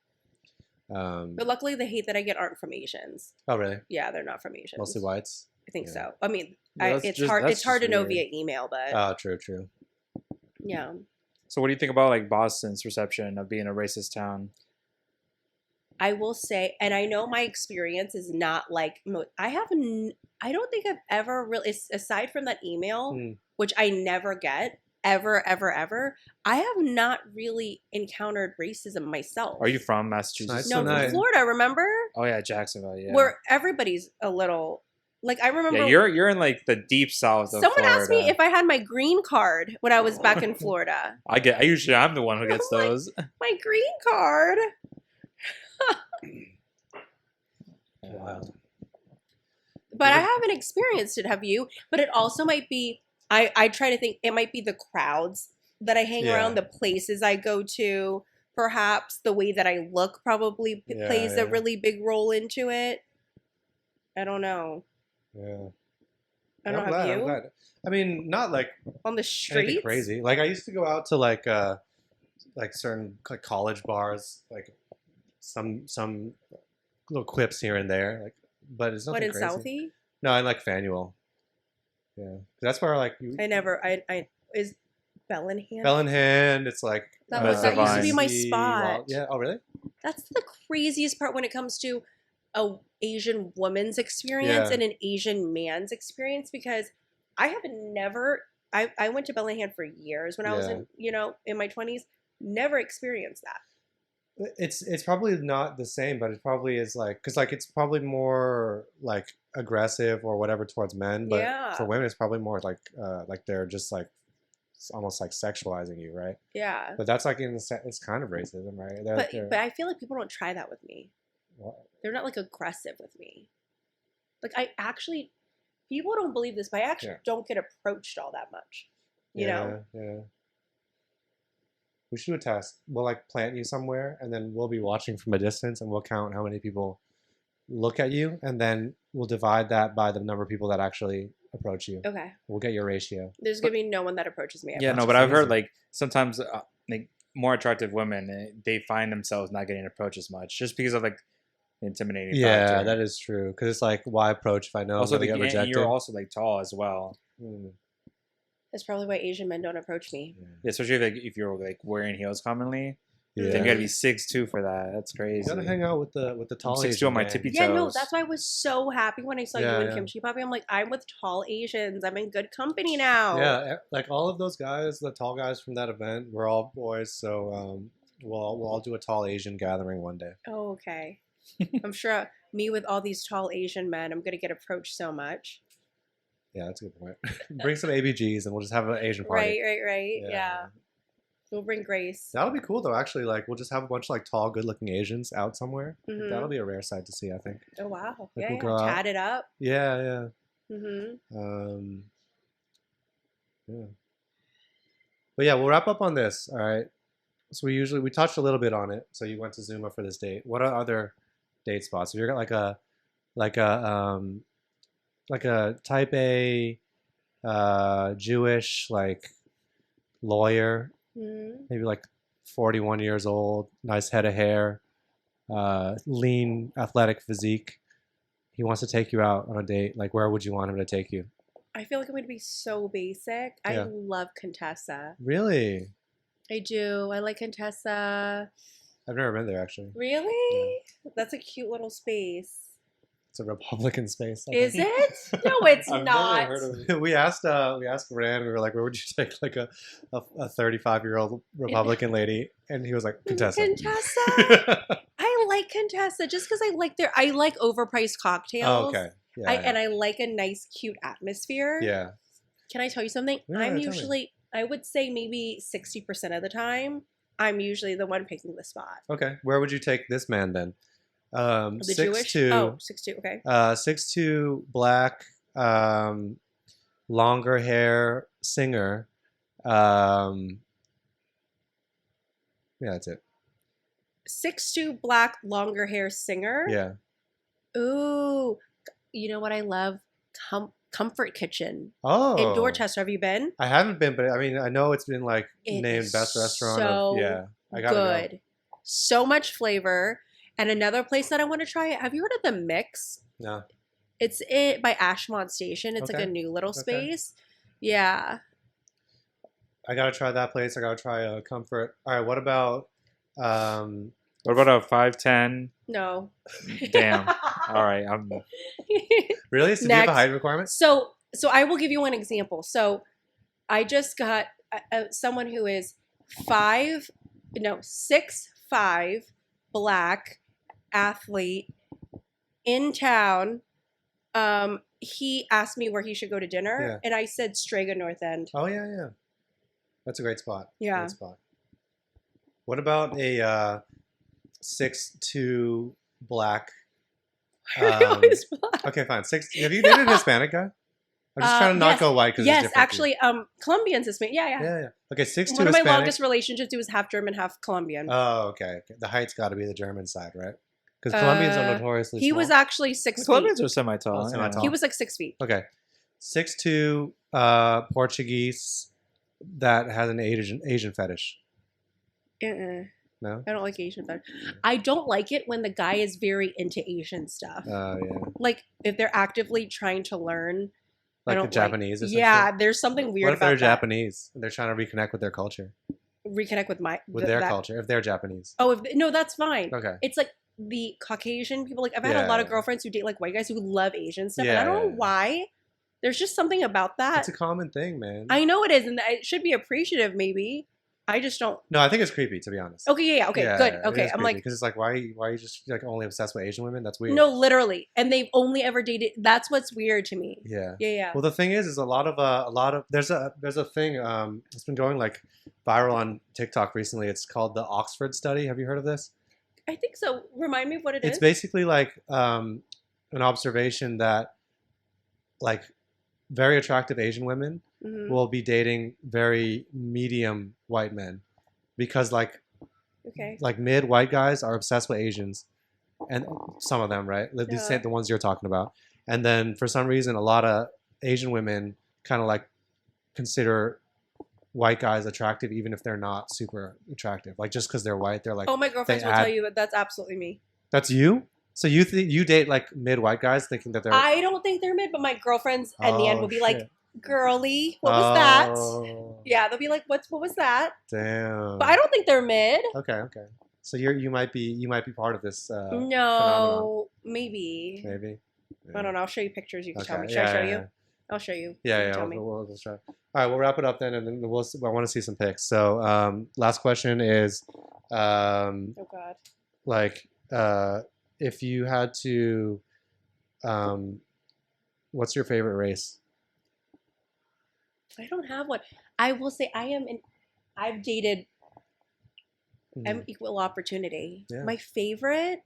But luckily, the hate that I get aren't from Asians. Oh, really? Yeah, they're not from Asians. Mostly whites. I think Yeah. so. I mean, Well, it's just- hard. that's It's hard to just know weird. via email, but Oh, true. yeah. So what do you think about like Boston's reception of being a racist town? I will say, and I know my experience is not like I don't think I've ever really, aside from that email, which I never get ever. I have not really encountered racism myself. Are you from Massachusetts? No, I'm Nice. from Florida. Remember? Oh yeah, Jacksonville. Yeah. Where everybody's a little like I remember. Yeah, you're in like the deep south of Someone Florida. asked me if I had my green card when I was back in Florida. I'm the one who gets I'm like, those. My green card. Wild. But I haven't experienced it, have you? But it also might be, I try to think, it might be the crowds that I hang around, the places I go to, perhaps the way that I look probably plays a really big role into it. I don't know. Yeah. I don't know, have you? I'm glad. I mean, not like On the anything streets? crazy. Like I used to go out to like certain like college bars, like some little quips here and there, like, but it's What, nothing in crazy. Southie? No, I like Faneuil. Yeah, that's where like Is Bellingham? Bell in hand. It's like That used to be my Easy, spot. Yeah. Oh, really? That's the craziest part when it comes to a Asian woman's experience and an Asian man's experience, because I have never I went to Bellingham for years when I was in my 20s, never experienced that. It's probably not the same, but it probably is like, because like it's probably more like aggressive or whatever towards men, but for women it's probably more like they're just like almost like sexualizing you, right? Yeah. But that's like it's kind of racism, right? But I feel like people don't try that with me. What? They're not like aggressive with me. Like people don't believe this, but I actually don't get approached all that much. You know? Yeah. We should do a test. We'll like plant you somewhere, and then we'll be watching from a distance, and we'll count how many people look at you, and then we'll divide that by the number of people that actually approach you. Okay. We'll get your ratio. There's gonna be no one that approaches me. Yeah, no, but I've heard like sometimes like more attractive women, they find themselves not getting approached as much just because of like the intimidating factor. Yeah, that is true. Because it's like, why approach if I know Also, I'm gonna get rejected? you're also like tall as well. That's probably why Asian men don't approach me. Yeah, especially if you're like wearing heels commonly. Then you gotta be 6'2" for that. That's crazy. You gotta hang out with the tall I'm 6'2" Asian on my gang. tippy toes. Yeah, no, that's why I was so happy when I saw you and Yeah. Kimchi Poppy. I'm like, I'm with tall Asians. I'm in good company now. Yeah, like all of those guys, the tall guys from that event, we're all boys. So we'll all do a tall Asian gathering one day. Oh, okay. I'm sure me with all these tall Asian men, I'm gonna get approached so much. Yeah, that's a good point. Bring some ABGs and we'll just have an Asian party. Right. Yeah. We'll bring Grace. That'll be cool though. Actually, like we'll just have a bunch of like tall, good-looking Asians out somewhere. Mhm. That'll be a rare sight to see, I think. Oh wow. Like, Yeah, we'll go out. tat it up. Yeah. Mm-hmm. Yeah. But yeah, we'll wrap up on this. All right. So we touched a little bit on it. So you went to Zuma for this date. What are other date spots? If you're like a type A Jewish like lawyer, maybe like 41 years old, nice head of hair, lean, athletic physique. He wants to take you out on a date. Like, where would you want him to take you? I feel like I'm going to be so basic. I love Contessa. Really? I do. I like Contessa. I've never been there, actually. Really? That's a cute little space. It's a Republican space. I Is think. it? No, it's I've not. never heard of it. We asked Rand. We were like, where would you take like a 35-year-old Republican lady? And he was like, Contessa. Contessa? I like Contessa just because I like overpriced cocktails. Oh, okay. Yeah, And I like a nice, cute atmosphere. yeah. Can I tell you something? Yeah, I'm tell me. usually, I would say maybe 60% of the time, I'm usually the one picking the spot. Okay. Where would you take this man then? The 6'2", Jewish? Oh, 6'2", okay. 6'2", black, longer hair, singer. Yeah, that's it. 6'2", black, longer hair singer. Yeah. Ooh, you know what I love? Comfort Kitchen Oh. in Dorchester. Have you been? I haven't been, but I mean, I know it's been like It named is best restaurant. so Yeah, I gotta good. go. So much flavor. And another place that I want to try. Have you heard of the Mix? No. It's by Ashmont Station. It's like a new little space. Yeah. I gotta try that place. I gotta try Comfort. All right. What about? What about a 5'10"? No. Damn. All right. Really? So do you have a height requirement? So I will give you one example. So I just got someone who is 6'5", black athlete in town. He asked me where he should go to dinner, and I said Strega North End. Oh yeah. That's a great spot. Yeah. Great spot. What about a 6'2" black? Always black. Okay, fine. Have you dated a Hispanic guy? I'm just trying to not go white because yes, actually, Colombian's Hispanic. Yeah. Okay, 6'2" One of my Hispanic. longest relationships, he was half German, half Colombian. Oh, okay. The height's got to be the German side, right? Because Colombians are notoriously He small. was actually 6 feet. Colombians are semi-tall. Oh, semi-tall. He was like 6 feet. Okay. 6'2", Portuguese that has an Asian fetish. No? I don't like Asian fetish. I don't like it when the guy is very into Asian stuff. Yeah. Like if they're actively trying to learn. Like the Japanese or something? Yeah, there's something weird about that. What if they're Japanese and they're trying to reconnect with their culture? Reconnect with their culture, if they're Japanese. Oh, no, that's fine. Okay. It's like the Caucasian people. Like I've had a lot of girlfriends who date like white guys who love Asian stuff, and I don't know why. There's just something about that. It's a common thing, man. I know it is, and it should be appreciative, maybe. I just don't. No, I think it's creepy, to be honest. Okay, yeah, okay, good. Okay, I'm like, because it's like, why are you just like only obsessed with Asian women? That's weird. No, literally, and they've only ever dated. That's what's weird to me. Yeah. Well, the thing is a lot of there's a thing. It's been going like viral on TikTok recently. It's called the Oxford Study. Have you heard of this? I think so. Remind me of what it is. It's basically like an observation that like very attractive Asian women will be dating very medium white men because like mid white guys are obsessed with Asians, and some of them, right? The ones you're talking about. And then for some reason, a lot of Asian women kind of like consider white guys attractive even if they're not super attractive. Like just because they're white, they're like, oh, my girlfriends will tell you that that's absolutely me. That's you? So you date like mid white guys thinking that they're... I don't think they're mid, but my girlfriends in the end will be like, girly, what was that? Yeah, they'll be like, what was that? Damn. But I don't think they're mid. Okay. So you might be part of this no, phenomenon. maybe. Yeah. I don't know. I'll show you pictures. You can tell me. Should I show you? I'll show you. Yeah. We'll try. All right, we'll wrap it up then, and then I want to see some pics. So, last question is, oh God. Like, if you had to, what's your favorite race? I don't have one. I will say I've dated. I'm equal opportunity. Yeah. My favorite,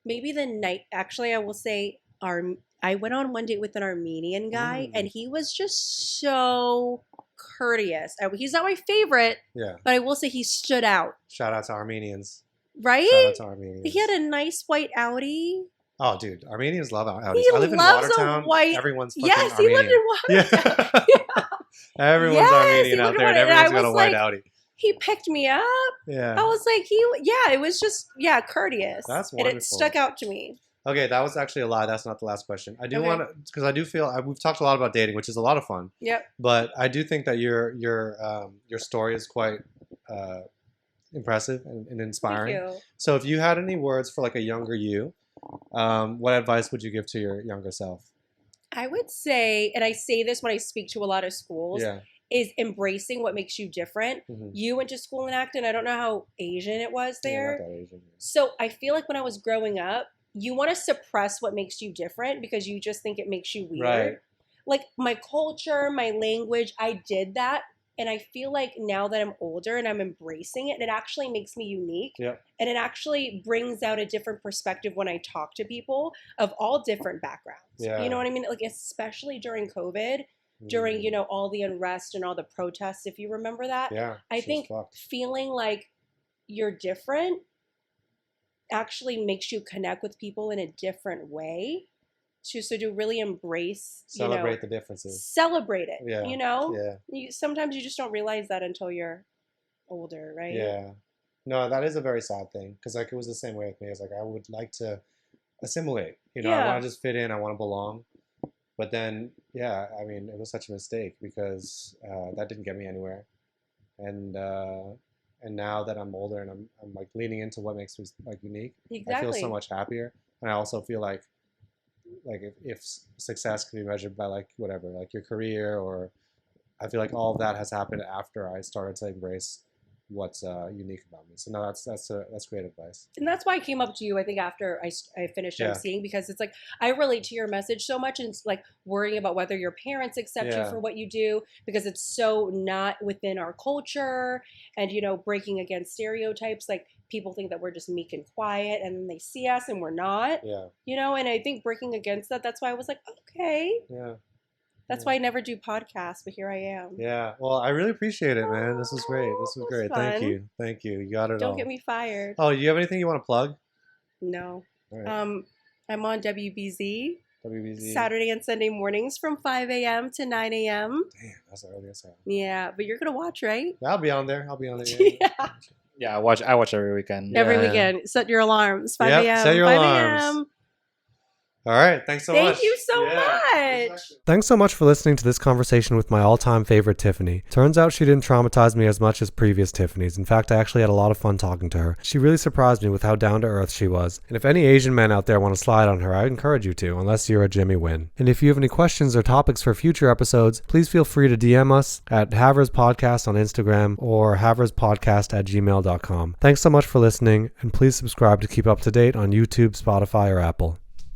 maybe the night. Actually, I will say I went on one date with an Armenian guy, and he was just so courteous. He's not my favorite, but I will say he stood out. Shout out to Armenians. Right? Shout out to Armenians. He had a nice white Audi. Oh, dude, Armenians love Audis. I live in loves Watertown. a white. Everyone's fucking yes, Armenian. he lived in Watertown. Yeah. Everyone's Armenian out there, and everyone's got a white Audi. He picked me up. Yeah. I was like, it was just, courteous. That's wonderful. And it stuck out to me. Okay, that was actually a lie. That's not the last question. I do want to, because I do feel we've talked a lot about dating, which is a lot of fun. Yep. But I do think that your story is quite impressive and inspiring. Thank you. So if you had any words for like a younger you, what advice would you give to your younger self? I would say, and I say this when I speak to a lot of schools, is embracing what makes you different. You went to school in Acton. I don't know how Asian it was there. Not that Asian. So I feel like when I was growing up, you want to suppress what makes you different because you just think it makes you weird. Right. Like my culture, my language, I did that. And I feel like now that I'm older and I'm embracing it, it actually makes me unique. Yep. And it actually brings out a different perspective when I talk to people of all different backgrounds. Yeah. You know what I mean? Like, especially during COVID, during, you know, all the unrest and all the protests, if you remember that. Yeah. I think feeling like you're different actually makes you connect with people in a different way. To really embrace, Celebrate the differences. Celebrate it, Yeah. you know? Yeah. Sometimes you just don't realize that until you're older, right? Yeah. No, that is a very sad thing because like it was the same way with me. It's like I would like to assimilate. You know, I want to just fit in. I want to belong. But then, yeah, I mean, it was such a mistake because that didn't get me anywhere. And now that I'm older and I'm like leaning into what makes me like unique, I feel so much happier. And I also feel like if success can be measured by like whatever, like your career, or I feel like all of that has happened after I started to embrace what's unique about me. So no, that's great advice. And that's why I came up to you, I think, after I finished emceeing, because it's like I relate to your message so much, and it's like worrying about whether your parents accept you for what you do, because it's so not within our culture, and you know, breaking against stereotypes. Like people think that we're just meek and quiet, and then they see us and we're not. Yeah. You know, and I think breaking against that, that's why I was like, okay. Yeah. That's why I never do podcasts, but here I am. Yeah. Well, I really appreciate it, man. This was great. This was great. Fun. Thank you. Thank you. You got it all. Don't get me fired. Oh, you have anything you want to plug? No. All right. I'm on WBZ. WBZ. Saturday and Sunday mornings from 5 a.m. to 9 a.m. Damn, that's early as hell. Yeah, but you're going to watch, right? I'll be on there. Yeah. Yeah, I watch every weekend. Every weekend. Set your alarms. 5 a.m. Set your 5 alarms. a.m. All right. Thanks so much. Thank you so much. Thanks so much for listening to this conversation with my all-time favorite Tiffany. Turns out she didn't traumatize me as much as previous Tiffany's. In fact, I actually had a lot of fun talking to her. She really surprised me with how down-to-earth she was. And if any Asian men out there want to slide on her, I encourage you to, unless you're a Jimmy Wynn. And if you have any questions or topics for future episodes, please feel free to DM us at Havers Podcast on Instagram or haverspodcast@gmail.com. Thanks so much for listening, and please subscribe to keep up to date on YouTube, Spotify, or Apple.